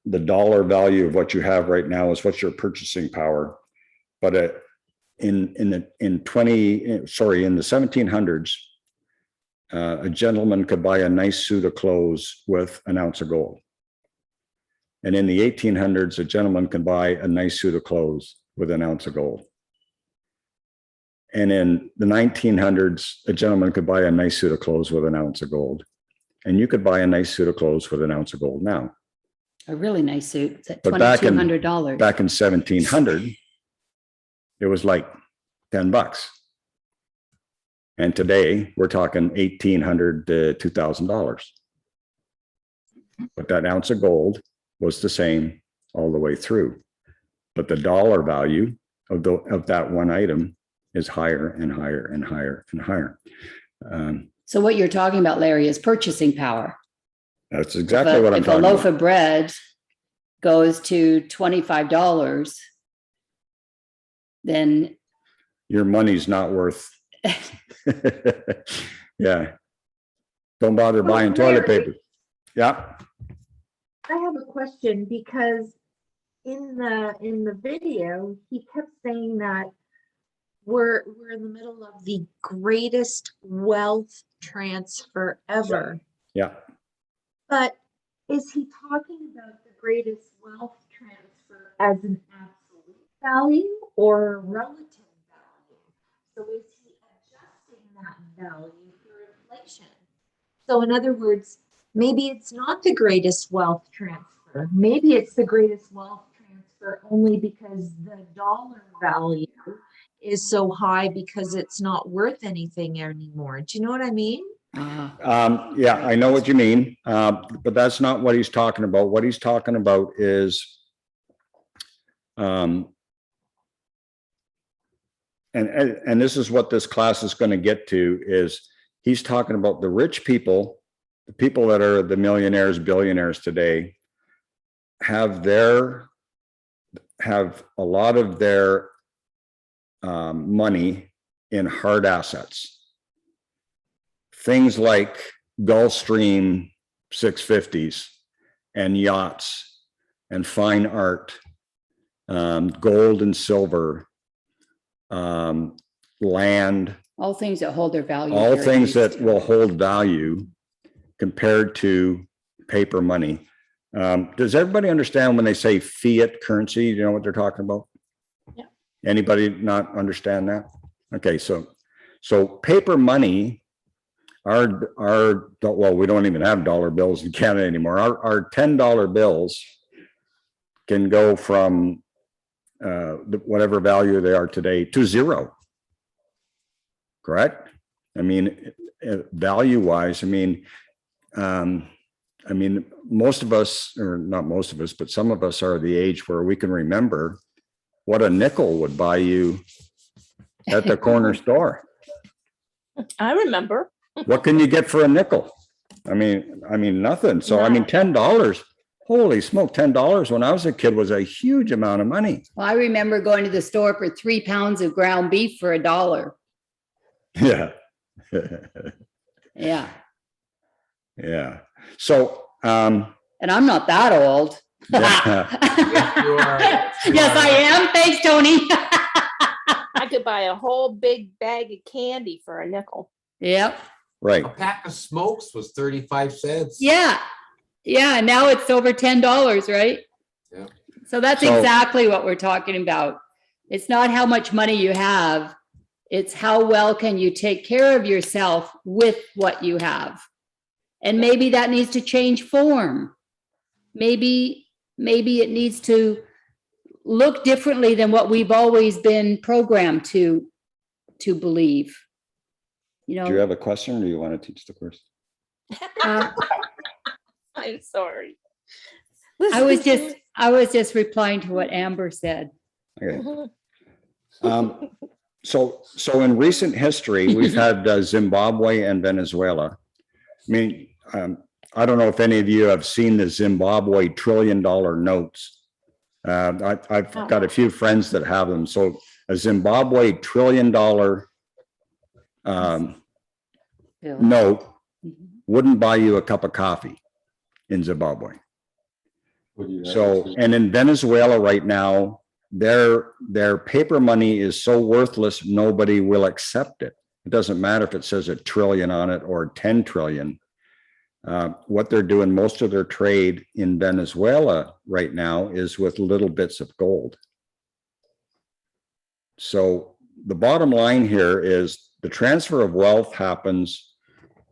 S2: the dollar value of what you have right now, is what's your purchasing power. But in the 1700s, a gentleman could buy a nice suit of clothes with an ounce of gold. And in the 1800s, a gentleman can buy a nice suit of clothes with an ounce of gold. And in the 1900s, a gentleman could buy a nice suit of clothes with an ounce of gold. And you could buy a nice suit of clothes with an ounce of gold now.
S1: A really nice suit. It's at
S2: But back in
S1: $2,200.
S2: 1700, it was like $10. And today we're talking $1,800 to $2,000. But that ounce of gold was the same all the way through. But the dollar value of that one item is higher and higher and higher and higher.
S1: So what you're talking about, Larry, is purchasing power.
S2: That's exactly what I'm
S1: If a
S2: talking
S1: loaf
S2: about.
S1: of bread goes to $25, then
S2: Your money's not worth. Yeah. Don't bother buying toilet
S18: Larry.
S2: paper. Yeah.
S18: I have a question because in the video, he kept saying that we're in the middle of the greatest wealth transfer ever.
S2: Yeah.
S18: But is he talking about the greatest wealth transfer as an absolute value or a relative value? So is he adjusting that value for inflation? So in other words, maybe it's not the greatest wealth transfer. Maybe it's the greatest wealth transfer only because the dollar value is so high because it's not worth anything anymore. Do you know what I mean?
S2: Yeah, I know what you mean, but that's not what he's talking about. What he's talking about is, and this is what this class is going to get to, is he's talking about the rich people, the people that are the millionaires, billionaires today, have a lot of their money in hard assets. Things like Gulfstream 650s and yachts and fine art, gold and silver, land,
S1: all things that hold their value.
S2: all
S1: very
S2: things
S1: least.
S2: that will hold value compared to paper money. Does everybody understand when they say fiat currency? Do you know what they're talking about?
S16: Yeah.
S2: Anybody not understand that? Okay, so paper money, well, we don't even have dollar bills in Canada anymore. Our $10 bills can go from whatever value they are today to zero. Correct? I mean, value wise, I mean, most of us, or not most of us, but some of us are the age where we can remember what a nickel would buy you at the corner store.
S16: I remember.
S2: What can you get for a nickel? I mean, nothing. So, I mean, $10, holy smoke, $10 when I was a kid was a huge amount of money.
S1: Well, I remember going to the store for 3 pounds of ground beef for $1.
S2: Yeah.
S1: Yeah.
S2: Yeah. So,
S1: and I'm not that old.
S2: yeah.
S1: Yes, I am. Thanks, Tony.
S16: I could buy a whole big bag of candy for a nickel.
S1: Yep.
S2: Right.
S17: A pack of smokes was 35 cents.
S1: Yeah. Yeah. Now it's over $10, right?
S17: Yeah.
S1: So that's exactly what we're talking about. It's not how much money you have. It's how well can you take care of yourself with what you have. And maybe that needs to change form. Maybe it needs to look differently than what we've always been programmed to believe. You know,
S2: Do you have a question or do you want to teach the course?
S16: I'm sorry.
S1: I was just replying to what Amber said.
S2: Okay. So in recent history, we've had Zimbabwe and Venezuela. I mean, I don't know if any of you have seen the Zimbabwe $1 trillion notes. I've got a few friends that have them. So a Zimbabwe $1 trillion note wouldn't buy you a cup of coffee in Zimbabwe. So, and in Venezuela right now, their paper money is so worthless, nobody will accept it. It doesn't matter if it says $1 trillion on it or 10 trillion. What they're doing, most of their trade in Venezuela right now is with little bits of gold. So the bottom line here is the transfer of wealth happens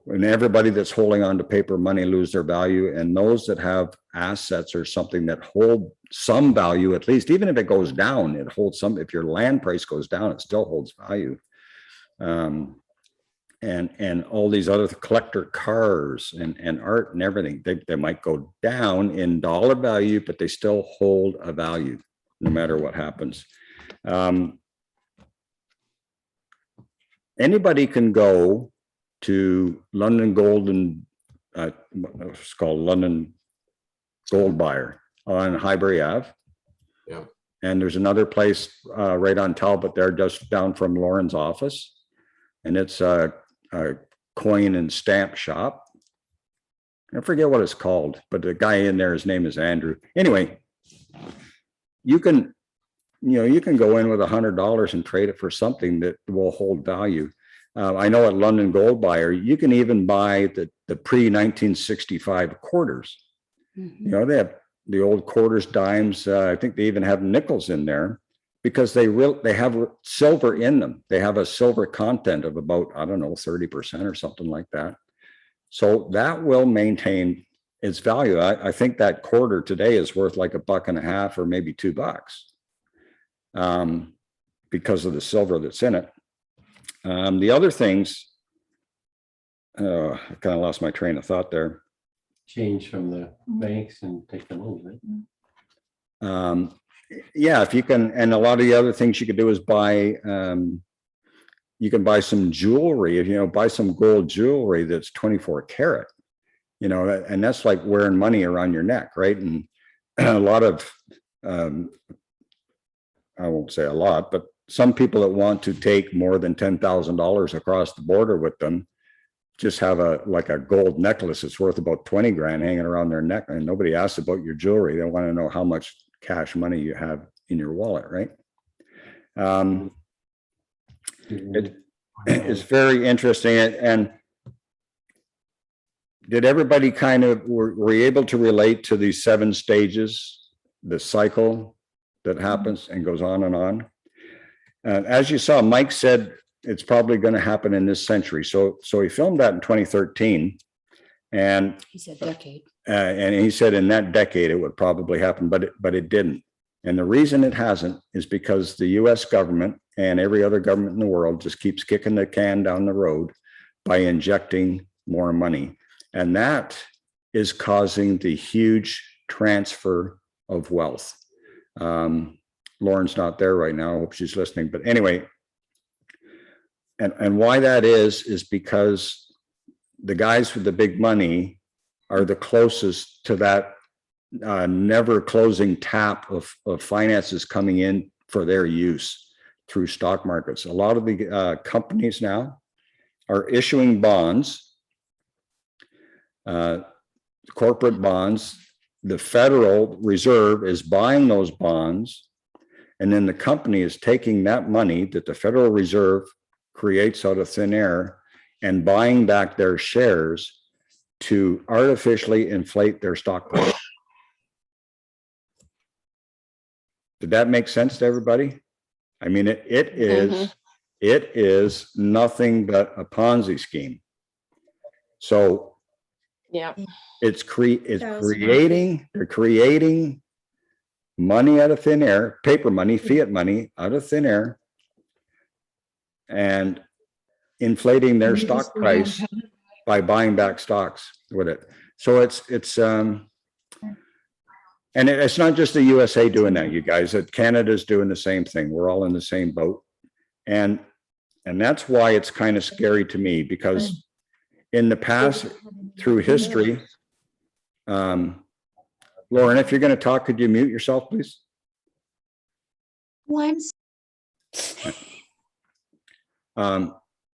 S2: and everybody that's holding on to paper money lose their value, and those that have assets or something that hold some value, at least, even if it goes down, it holds some. If your land price goes down, it still holds value. And all these other collector cars and art and everything, they might go down in dollar value, but they still hold a value no matter what happens. Anybody can go to London Gold and it's called London Gold Buyer on Highbury Ave.
S17: Yeah.
S2: And there's another place right on Talbot there, just down from Lauren's office. And it's a coin and stamp shop. I forget what it's called, but the guy in there, his name is Andrew. Anyway, you can go in with $100 and trade it for something that will hold value. I know at London Gold Buyer, you can even buy the pre-1965 quarters.
S1: Mm-hmm.
S2: You know, they have the old quarters, dimes. I think they even have nickels in there because they have silver in them. They have a silver content of about, I don't know, 30% or something like that. So that will maintain its value. I think that quarter today is worth like $1.50 or maybe $2. Because of the silver that's in it. The other things, I kind of lost my train of thought there.
S3: Change from the banks and take the money, right?
S2: Yeah, if you can, and a lot of the other things you could do is buy, you can buy some jewelry, if you know, buy some gold jewelry that's 24 karat, you know, and that's like wearing money around your neck, right? And a lot of, I won't say a lot, but some people that want to take more than $10,000 across the border with them just have like a gold necklace that's worth about 20 grand hanging around their neck, and nobody asks about your jewelry. They want to know how much cash money you have in your wallet, right? It's very interesting. And did everybody kind of, were you able to relate to these 7 stages, the cycle that happens and goes on and on? As you saw, Mike said it's probably going to happen in this century. So he filmed that in 2013, and
S1: He said decade.
S2: and he said in that decade it would probably happen, but it didn't. And the reason it hasn't is because the U.S. government and every other government in the world just keeps kicking the can down the road by injecting more money, and that is causing the huge transfer of wealth. Lauren's not there right now. I hope she's listening. But anyway, and why that is because the guys with the big money are the closest to that never closing tap of finances coming in for their use through stock markets. A lot of the companies now are issuing bonds, corporate bonds. The Federal Reserve is buying those bonds, and then the company is taking that money that the Federal Reserve creates out of thin air and buying back their shares to artificially inflate their stock price. Did that make sense to everybody? I mean, it is nothing but a Ponzi scheme. So
S16: Yeah.
S2: they're creating money out of thin air, paper money, fiat money out of thin air, and inflating their stock price by buying back stocks with it. So it's and it's not just the USA doing that, you guys. That Canada's doing the same thing. We're all in the same boat, and that's why it's kind of scary to me, because in the past, through history, Lauren, if you're going to talk, could you mute yourself, please?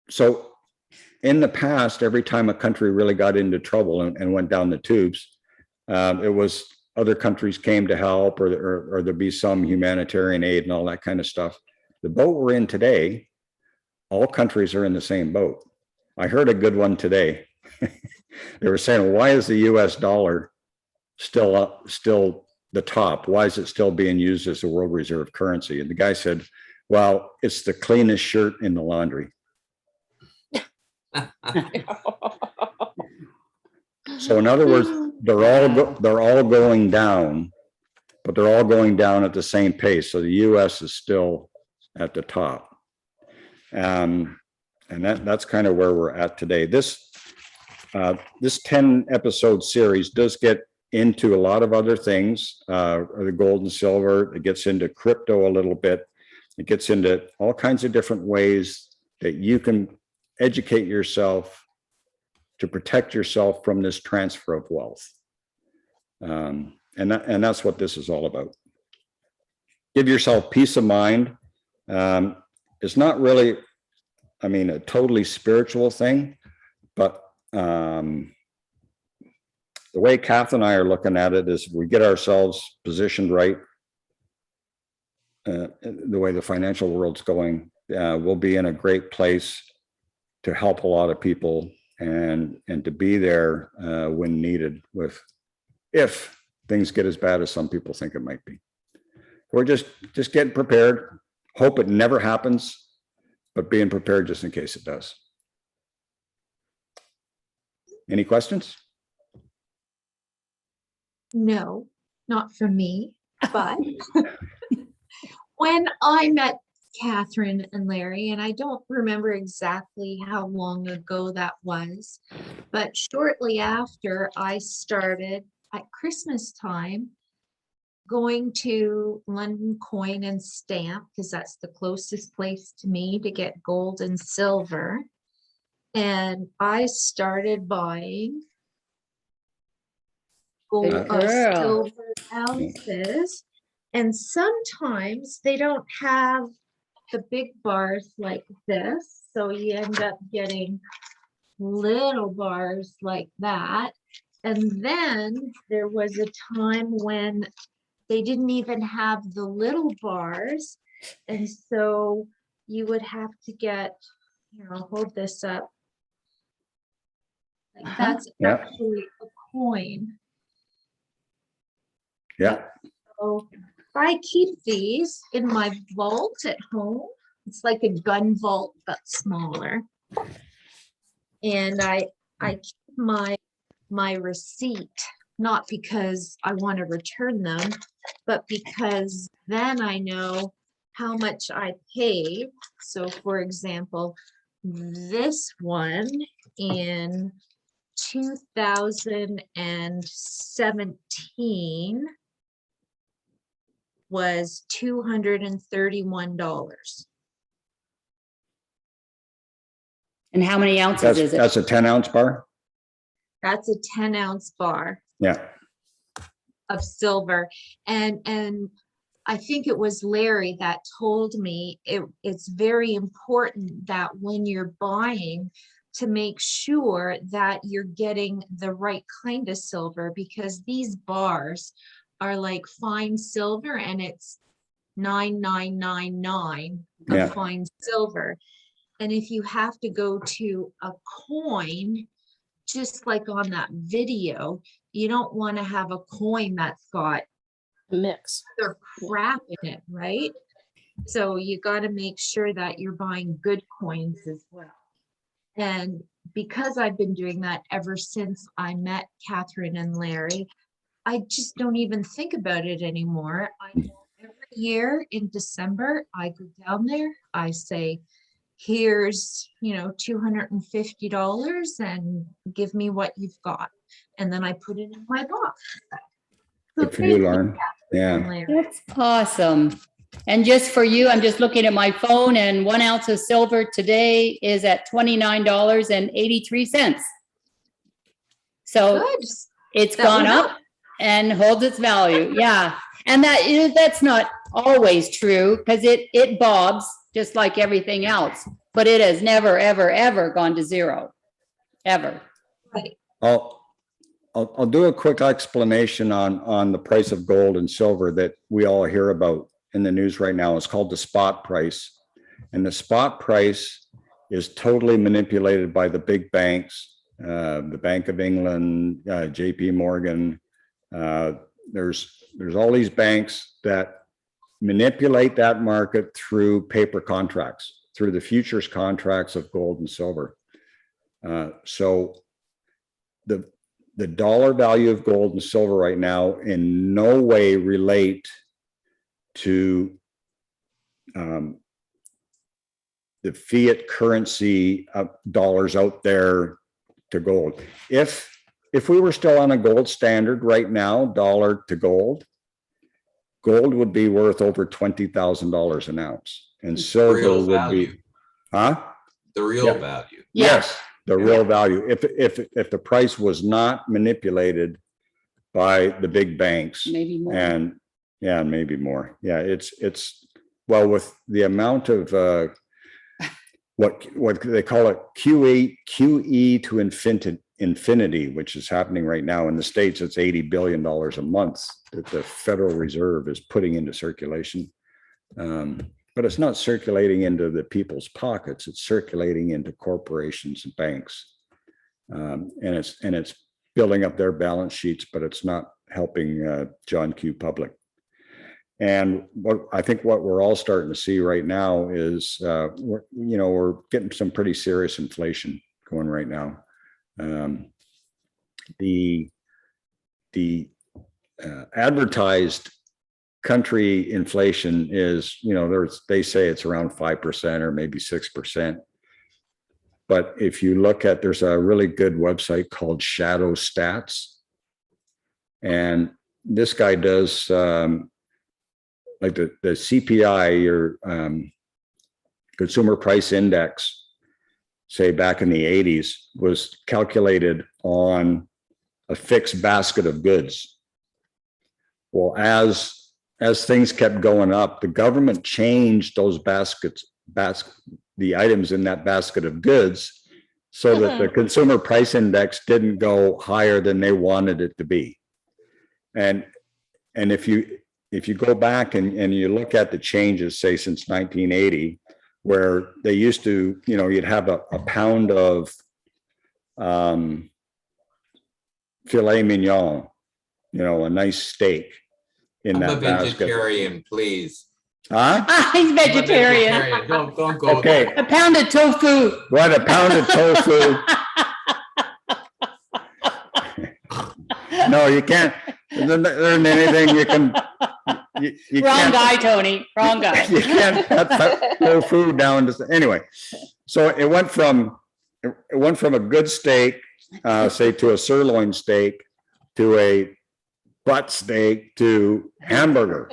S2: So in the past, every time a country really got into trouble and went down the tubes, it was other countries came to help, or there'd be some humanitarian aid and all that kind of stuff. The boat we're in today, all countries are in the same boat. I heard a good one today. They were saying, why is the US dollar still the top? Why is it still being used as a world reserve currency? And the guy said, well, it's the cleanest shirt in the laundry. So in other words, they're all going down, but they're all going down at the same pace. So the US is still at the top. And that's kind of where we're at today. This 10 episode series does get into a lot of other things, the gold and silver. It gets into crypto a little bit. It gets into all kinds of different ways that you can educate yourself to protect yourself from this transfer of wealth. And that's what this is all about. Give yourself peace of mind. It's not really, I mean, a totally spiritual thing, but the way Kath and I are looking at it is we get ourselves positioned right, the way the financial world's going, we'll be in a great place to help a lot of people and to be there when needed if things get as bad as some people think it might be. We're just getting prepared. Hope it never happens, but being prepared just in case it does. Any questions?
S18: No, not from me, but when I met Catherine and Larry, and I don't remember exactly how long ago that was, but shortly after I started at Christmas time going to London Coin and Stamp, because that's the closest place to me to get gold and silver. And I started buying gold silver ounces. And sometimes they don't have the big bars like this. So you end up getting little bars like that. And then there was a time when they didn't even have the little bars. And so you would have to get, here, I'll hold this up. Like that's actually a coin.
S2: Yeah.
S18: So I keep these in my vault at home. It's like a gun vault, but smaller. And I keep my receipt, not because I want to return them, but because then I know how much I paid. So for example, this one in 2017 was $231.
S1: And how many ounces is it?
S2: That's a 10-ounce bar?
S18: That's a 10-ounce bar
S2: Yeah.
S18: of silver. And I think it was Larry that told me it's very important that when you're buying to make sure that you're getting the right kind of silver, because these bars are like fine silver and it's 9999 of fine silver. And if you have to go to a coin, just like on that video, you don't want to have a coin that's got
S16: mix
S18: other crap in it, right? So you got to make sure that you're buying good coins as well. And because I've been doing that ever since I met Catherine and Larry, I just don't even think about it anymore. I know every year in December, I go down there, I say, here's, $250 and give me what you've got. And then I put it in my box.
S2: Good for you, Lauren. Yeah.
S1: That's awesome. And just for you, I'm just looking at my phone, and 1 ounce of silver today is at $29.83. So it's gone up and holds its value. Yeah. And that's not always true, because it bobs just like everything else, but it has never, ever, ever gone to zero, ever.
S18: Right.
S2: I'll do a quick explanation on the price of gold and silver that we all hear about in the news right now. It's called the spot price. And the spot price is totally manipulated by the big banks, the Bank of England, JP Morgan. There's all these banks that manipulate that market through paper contracts, through the futures contracts of gold and silver. So the dollar value of gold and silver right now in no way relate to the fiat currency of dollars out there to gold. If we were still on a gold standard right now, dollar to gold would be worth over $20,000 an ounce, and silver
S17: Real
S2: would
S17: value.
S2: be, huh?
S17: The real
S2: Yeah.
S17: value.
S2: Yes, the real value. If the price was not manipulated by the big banks.
S1: Maybe more.
S2: And yeah, maybe more. Yeah, it's well, with the amount of what they call it QE to infinity, which is happening right now in the States. It's $80 billion a month that the Federal Reserve is putting into circulation. But it's not circulating into the people's pockets. It's circulating into corporations and banks. And it's building up their balance sheets, but it's not helping John Q. Public. And I think what we're all starting to see right now is, we're getting some pretty serious inflation going right now. The advertised country inflation is, they say it's around 5% or maybe 6%. But if you look at, there's a really good website called Shadow Stats. And this guy does like the CPI, or Consumer Price Index, say back in the 80s, was calculated on a fixed basket of goods. Well, as things kept going up, the government changed those the items in that basket of goods so that the Consumer Price Index didn't go higher than they wanted it to be. And if you go back and you look at the changes, say since 1980, where they used to, you'd have a pound of filet mignon, a nice steak in
S17: I'm
S2: that
S17: a
S2: basket.
S17: vegetarian, please.
S2: Huh?
S1: He's
S17: I'm a
S1: vegetarian.
S17: Don't go
S2: Okay.
S17: there.
S1: A pound of tofu.
S2: What, a pound of tofu? No, you can't. There isn't anything you can. You
S1: Wrong
S2: can't-
S1: guy, Tony. Wrong guy.
S2: You can't cut that tofu down to, anyway. So it went from a good steak, say to a sirloin steak, to a butt steak, to hamburger.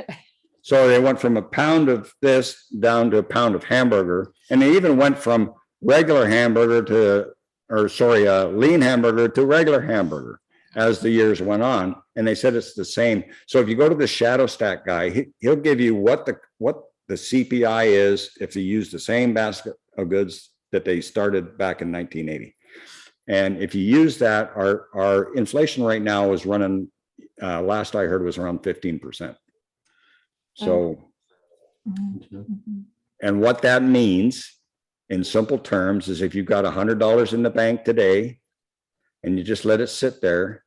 S2: So they went from a pound of this down to a pound of hamburger. And they even went from regular hamburger lean hamburger to regular hamburger as the years went on. And they said it's the same. So if you go to the Shadow Stat guy, he'll give you what the CPI is if they use the same basket of goods that they started back in 1980. And if you use that, our inflation right now is running, last I heard, was around 15%. So, and what that means in simple terms is if you've got $100 in the bank today and you just let it sit there,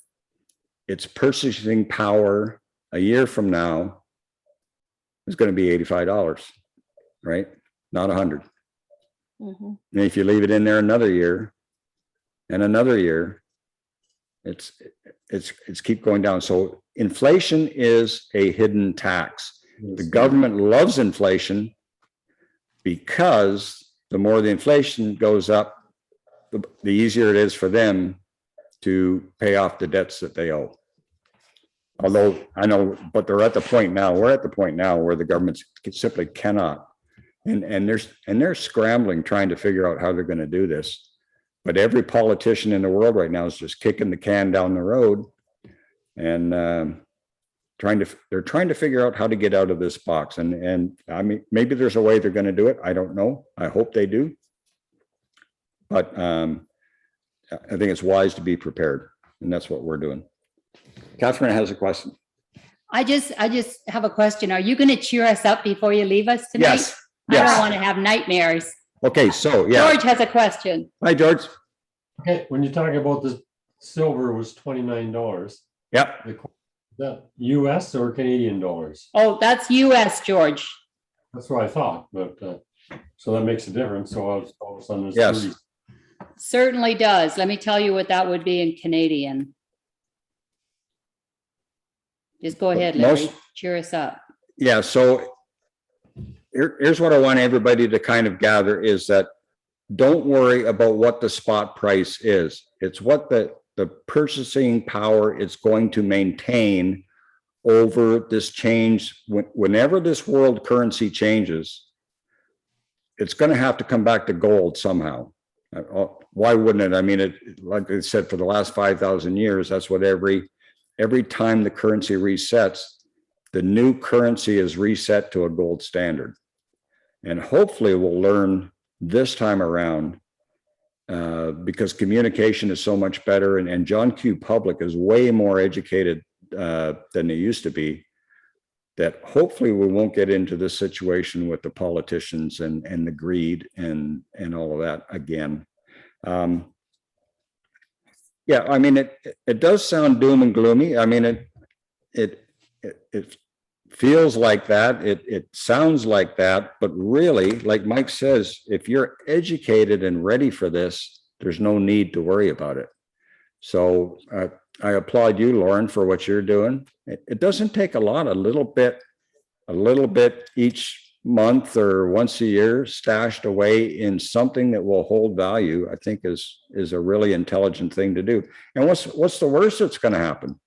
S2: its purchasing power a year from now is going to be $85, right? Not 100. And if you leave it in there another year and another year, it's keep going down. So inflation is a hidden tax. The government loves inflation because the more the inflation goes up, the easier it is for them to pay off the debts that they owe. Although I know, but we're at the point now where the government simply cannot. And they're scrambling, trying to figure out how they're going to do this. But every politician in the world right now is just kicking the can down the road and they're trying to figure out how to get out of this box. And I mean, maybe there's a way they're going to do it. I don't know. I hope they do. But I think it's wise to be prepared. And that's what we're doing. Catherine has a question.
S1: I just have a question. Are you going to cheer us up before you leave us tonight?
S2: Yes.
S1: I
S2: Yes.
S1: don't want to have nightmares.
S2: Okay. So yeah.
S1: George has a question.
S2: Hi, George.
S3: Okay, when you talk about the silver was $29,
S2: Yep.
S3: is that US or Canadian dollars?
S1: Oh, that's US, George.
S3: That's what I thought, but so that makes a difference. So I was all of a sudden,
S2: Yes.
S1: Certainly does. Let me tell you what that would be in Canadian. Just go ahead, Larry.
S2: Most-
S1: Cheer us up.
S2: Yeah, so here's what I want everybody to kind of gather is that don't worry about what the spot price is. It's what the purchasing power is going to maintain over this change. Whenever this world currency changes, it's going to have to come back to gold somehow. Why wouldn't it? I mean, like I said, for the last 5,000 years, that's what every time the currency resets, the new currency is reset to a gold standard. And hopefully we'll learn this time around because communication is so much better. And John Q. Public is way more educated than they used to be, that hopefully we won't get into this situation with the politicians and the greed and all of that again. Yeah, I mean, it does sound doom and gloomy. I mean, it feels like that. It sounds like that, but really, like Mike says, if you're educated and ready for this, there's no need to worry about it. So I applaud you, Lauren, for what you're doing. It doesn't take a lot, a little bit each month or once a year stashed away in something that will hold value, I think is a really intelligent thing to do. And what's the worst that's going to happen?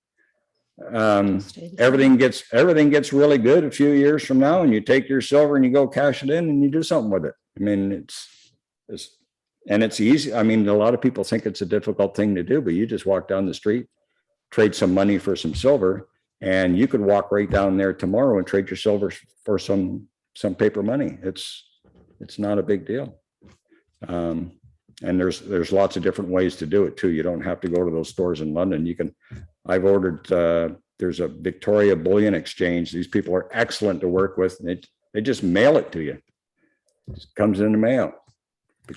S2: Everything gets really good a few years from now, and you take your silver and you go cash it in and you do something with it. I mean, it's easy. I mean, a lot of people think it's a difficult thing to do, but you just walk down the street, trade some money for some silver, and you could walk right down there tomorrow and trade your silver for some paper money. It's not a big deal. And there's lots of different ways to do it too. You don't have to go to those stores in London. I've ordered, there's a Victoria Bullion Exchange. These people are excellent to work with. And they just mail it to you. It comes in the mail.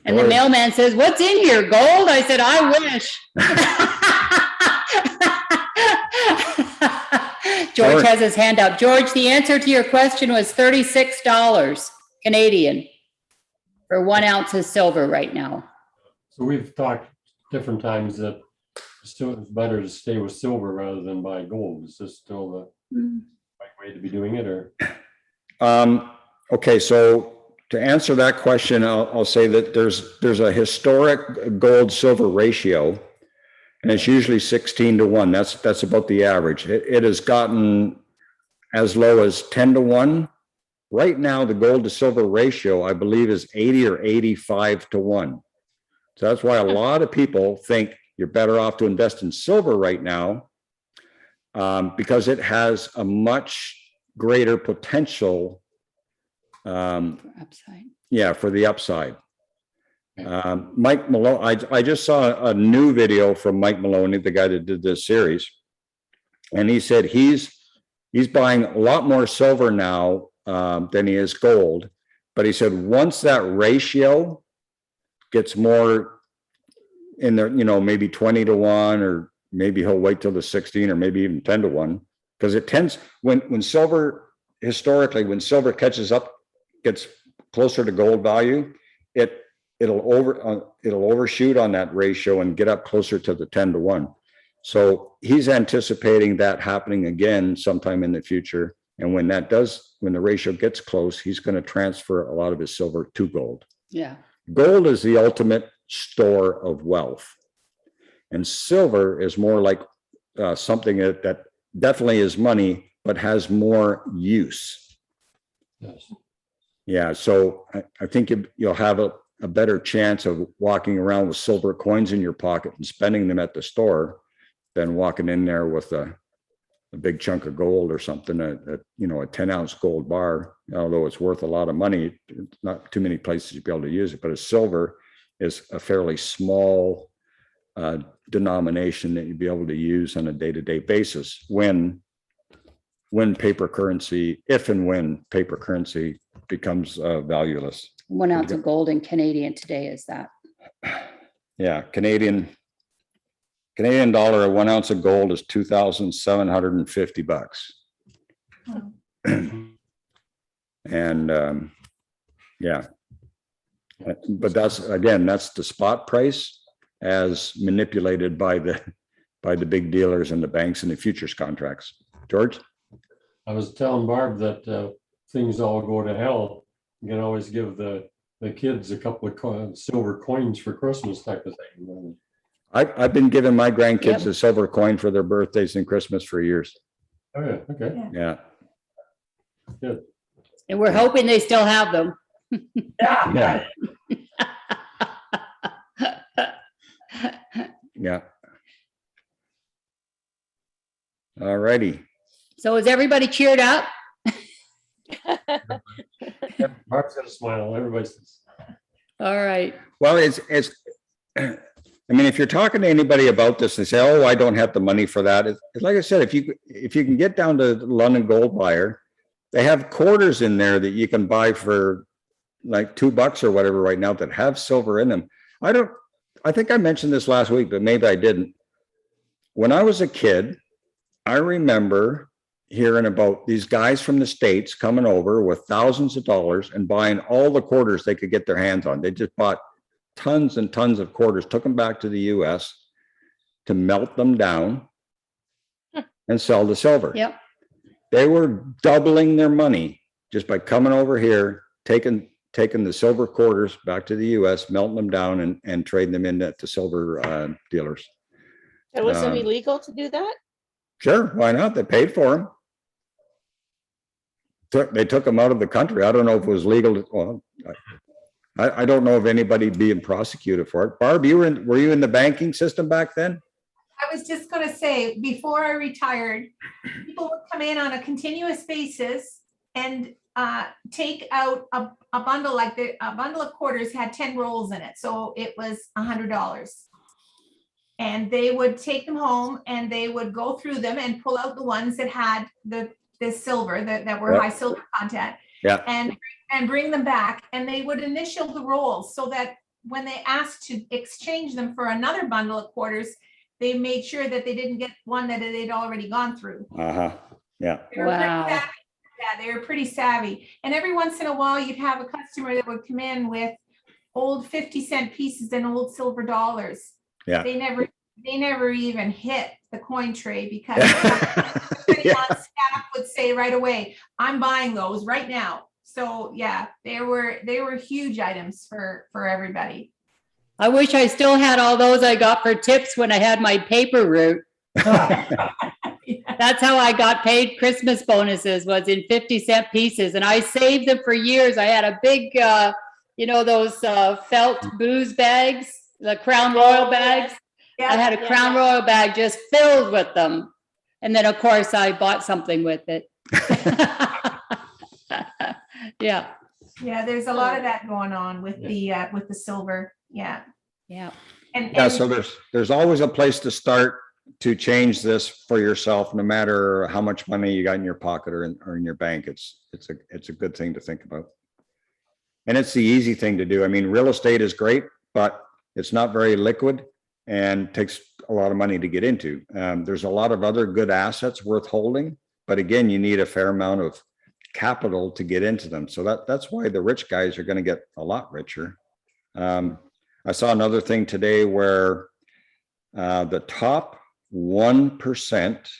S1: And the mailman says, "What's in here, gold?" I said, "I wish." George has his hand up. George, the answer to your question was $36 Canadian for 1 ounce of silver right now.
S3: So we've talked different times that still it's better to stay with silver rather than buy gold. Is this still the right way to be doing it, or?
S2: Okay, so to answer that question, I'll say that there's a historic gold silver ratio, and it's usually 16-1. That's about the average. It has gotten as low as 10-1. Right now, the gold to silver ratio, I believe, is 80 or 85-1. So that's why a lot of people think you're better off to invest in silver right now because it has a much greater potential.
S1: Upside.
S2: Yeah, for the upside. Mike Maloney, I just saw a new video from Mike Maloney, the guy that did this series, and he said he's buying a lot more silver now than he is gold, but he said once that ratio gets more in there, maybe 20-1, or maybe he'll wait till the 16 or maybe even 10-1, because it tends when silver historically, when silver catches up, gets closer to gold value, it'll overshoot on that ratio and get up closer to the 10-1. So he's anticipating that happening again sometime in the future. And when the ratio gets close, he's going to transfer a lot of his silver to gold.
S1: Yeah.
S2: Gold is the ultimate store of wealth. And silver is more like something that definitely is money, but has more use.
S3: Yes.
S2: Yeah, so I think you'll have a better chance of walking around with silver coins in your pocket and spending them at the store than walking in there with a big chunk of gold or something, a 10-ounce gold bar. Although it's worth a lot of money, not too many places you'll be able to use it. But a silver is a fairly small denomination that you'd be able to use on a day-to-day basis when paper currency, if and when paper currency becomes valueless.
S1: 1 ounce of gold in Canadian today is that?
S2: Yeah, Canadian dollar, 1 ounce of gold is $2,750. And yeah, But that's, again, that's the spot price as manipulated by the big dealers and the banks and the futures contracts. George?
S3: I was telling Barb that things all go to hell. You can always give the kids a couple of silver coins for Christmas type of thing.
S2: I've been giving my grandkids
S1: Yep.
S2: a silver coin for their birthdays and Christmas for years.
S3: Oh, yeah, okay,
S2: Yeah.
S3: good.
S1: And we're hoping they still have them.
S2: Yeah. Yeah. All righty.
S1: So is everybody cheered up?
S3: Barb's got a smile, everybody says.
S1: All right.
S2: Well, it's, I mean, if you're talking to anybody about this, they say, oh, I don't have the money for that. It's like I said, if you can get down to London Gold Buyer, they have quarters in there that you can buy for like $2 or whatever right now that have silver in them. I think I mentioned this last week, but maybe I didn't. When I was a kid, I remember hearing about these guys from the States coming over with thousands of dollars and buying all the quarters they could get their hands on. They just bought tons and tons of quarters, took them back to the US to melt them down and sell the silver.
S1: Yep.
S2: They were doubling their money just by coming over here, taking the silver quarters back to the US, melting them down and trading them in at the silver dealers.
S16: It wasn't illegal to do that?
S2: Sure, why not? They paid for them. They took them out of the country. I don't know if it was legal. Well, I don't know of anybody being prosecuted for it. Barb, were you in the banking system back then?
S15: I was just gonna say, before I retired, people would come in on a continuous basis and take out a bundle, like a bundle of quarters had 10 rolls in it. So it was $100. And they would take them home and they would go through them and pull out the ones that had the silver, that were
S2: Yep.
S15: high silver content.
S2: Yeah.
S15: And bring them back, and they would initial the rolls so that when they asked to exchange them for another bundle of quarters, they made sure that they didn't get one that they'd already gone through.
S2: Uh-huh. Yeah.
S15: They were pretty
S1: Wow.
S15: savvy. Yeah, they were pretty savvy. And every once in a while, you'd have a customer that would come in with old 50-cent pieces and old silver dollars.
S2: Yeah.
S15: They never even hit the coin tray because somebody on staff would say right away, I'm buying those right now. So yeah, they were huge items for everybody.
S1: I wish I still had all those I got for tips when I had my paper route. That's how I got paid Christmas bonuses, was in 50-cent pieces. And I saved them for years. I had a big, those felt booze bags, the Crown Royal bags.
S15: Yeah,
S1: I had a Crown Royal bag just filled with them. And then, of course, I bought something with it. Yeah.
S15: Yeah, there's a lot of that going on with the silver. Yeah.
S1: Yeah.
S2: Yeah, so there's always a place to start to change this for yourself, no matter how much money you got in your pocket or in your bank. It's a good thing to think about. And it's the easy thing to do. I mean, real estate is great, but it's not very liquid and takes a lot of money to get into. There's a lot of other good assets worth holding, but again, you need a fair amount of capital to get into them. So that's why the rich guys are going to get a lot richer. I saw another thing today where the top 1%,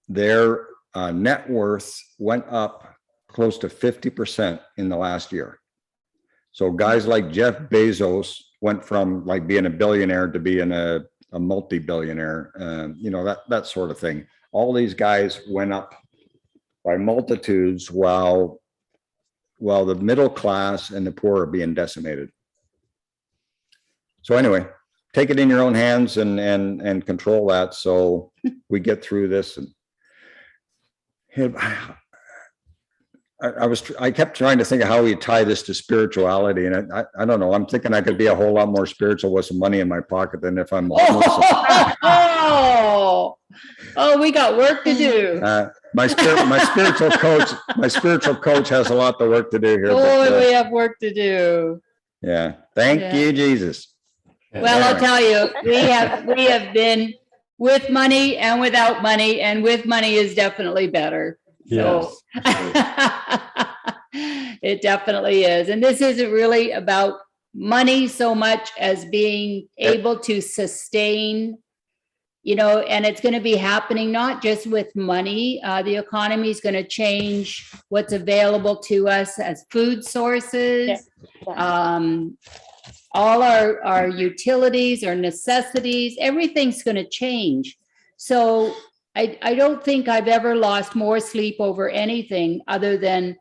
S2: their net worth went up close to 50% in the last year. So guys like Jeff Bezos went from like being a billionaire to being a multi-billionaire, that sort of thing. All these guys went up by multitudes while the middle class and the poor are being decimated. So anyway, take it in your own hands and control that so we get through this. And I kept trying to think of how we tie this to spirituality, and I don't know. I'm thinking I could be a whole lot more spiritual with some money in my pocket than if I'm homeless.
S1: Oh, we got work to do.
S2: My spiritual coach has a lot of work to do here.
S1: Boy, we have work to do.
S2: Yeah. Thank you, Jesus.
S1: Well, I'll tell you, we have been with money and without money, and with money is definitely better. So, It definitely is. And this isn't really about money so much as being able to sustain, you know, and it's going to be happening not just with money. The economy is going to change what's available to us as food sources. All our utilities, our necessities, everything's going to change. So I don't think I've ever lost more sleep over anything other than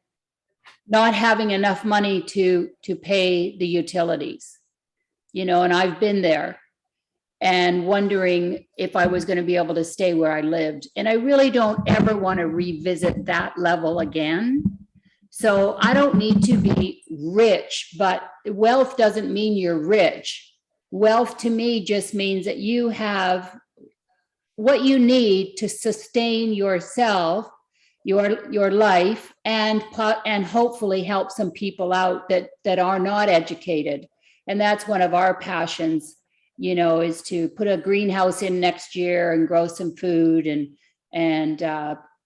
S1: not having enough money to pay the utilities, you know, and I've been there and wondering if I was going to be able to stay where I lived. And I really don't ever want to revisit that level again. So I don't need to be rich, but wealth doesn't mean you're rich. Wealth to me just means that you have what you need to sustain yourself, your life, and hopefully help some people out that are not educated. And that's one of our passions, you know, is to put a greenhouse in next year and grow some food and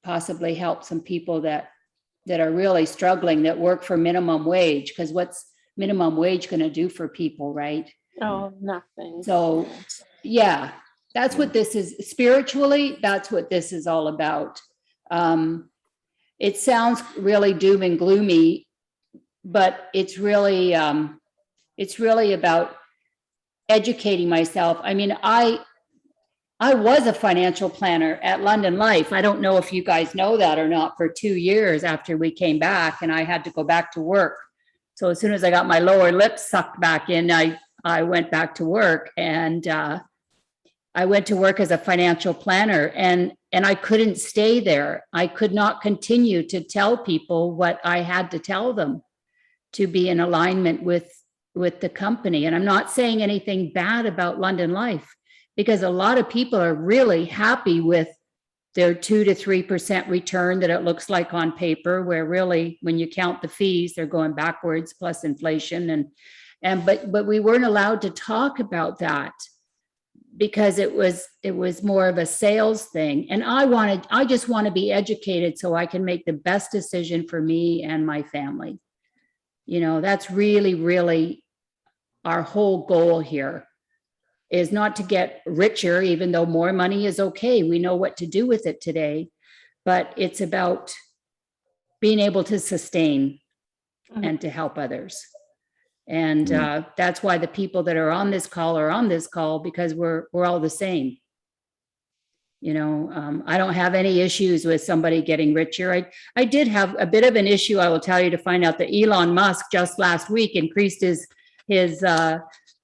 S1: possibly help some people that are really struggling, that work for minimum wage, because what's minimum wage going to do for people, right?
S16: Oh, nothing.
S1: So, yeah, that's what this is. Spiritually, that's what this is all about. It sounds really doom and gloomy, but it's really about educating myself. I mean, I was a financial planner at London Life. I don't know if you guys know that or not, for 2 years after we came back and I had to go back to work. So as soon as I got my lower lip sucked back in, I went back to work, and I went to work as a financial planner, and I couldn't stay there. I could not continue to tell people what I had to tell them to be in alignment with the company. And I'm not saying anything bad about London Life, because a lot of people are really happy with their 2 to 3% return that it looks like on paper, where really, when you count the fees, they're going backwards plus inflation. But we weren't allowed to talk about that because it was more of a sales thing. And I just want to be educated so I can make the best decision for me and my family. You know, that's really, really our whole goal here, is not to get richer, even though more money is okay. We know what to do with it today, but it's about being able to sustain and to help others. And that's why the people that are on this call, because we're all the same. You know, I don't have any issues with somebody getting richer. I did have a bit of an issue, I will tell you, to find out that Elon Musk just last week increased his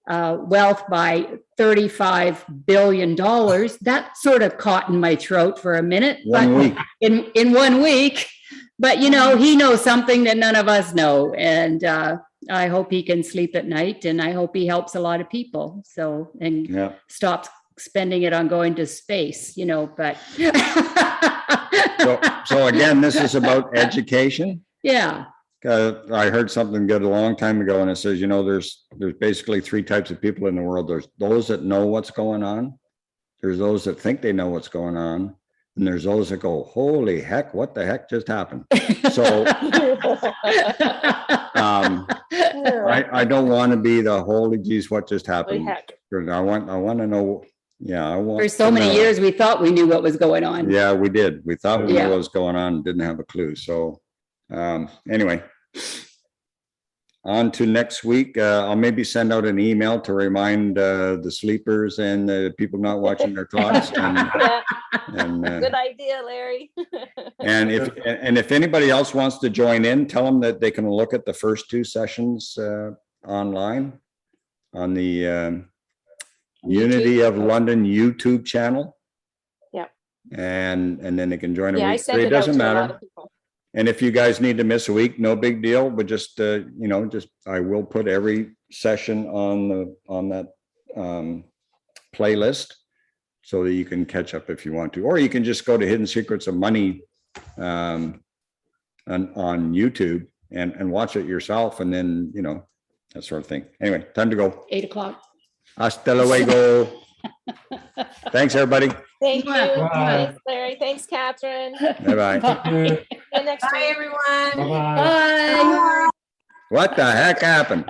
S1: wealth by $35 billion. That sort of caught in my throat for a minute.
S2: One week.
S1: In 1 week. But, you know, he knows something that none of us know. And I hope he can sleep at night, and I hope he helps a lot of people. So, and stops spending it on going to space, you know, but.
S2: So again, this is about education.
S1: Yeah.
S2: I heard something good a long time ago, and it says, you know, there's basically 3 types of people in the world. There's those that know what's going on. There's those that think they know what's going on. And there's those that go, holy heck, what the heck just happened? So I don't want to be the holy geez, what just happened? I want to know. Yeah,
S1: for so many years, we thought we knew what was going on.
S2: Yeah, we did. We thought we knew what was going on, didn't have a clue. So anyway, on to next week. I'll maybe send out an email to remind the sleepers and the people not watching their clocks.
S16: Good idea, Larry.
S2: and if anybody else wants to join in, tell them that they can look at the first 2 sessions online on the Unity of London YouTube channel.
S16: Yeah.
S2: And then they can join a
S16: I
S2: week.
S16: send it
S2: doesn't
S16: out to a lot
S2: matter.
S16: of people.
S2: And if you guys need to miss a week, no big deal. But just you know, I will put every session on that playlist so that you can catch up if you want to, or you can just go to Hidden Secrets of Money on YouTube and watch it yourself, and then, you know, that sort of thing. Anyway, time to go.
S1: 8 o'clock.
S2: Hasta luego. Thanks, everybody.
S16: Thank you.
S3: Bye.
S16: Thanks, Larry. Thanks, Catherine.
S2: Bye-bye.
S1: Bye.
S16: you next
S15: Bye,
S16: week.
S15: everyone.
S3: Bye-bye.
S1: Bye.
S2: What the heck happened?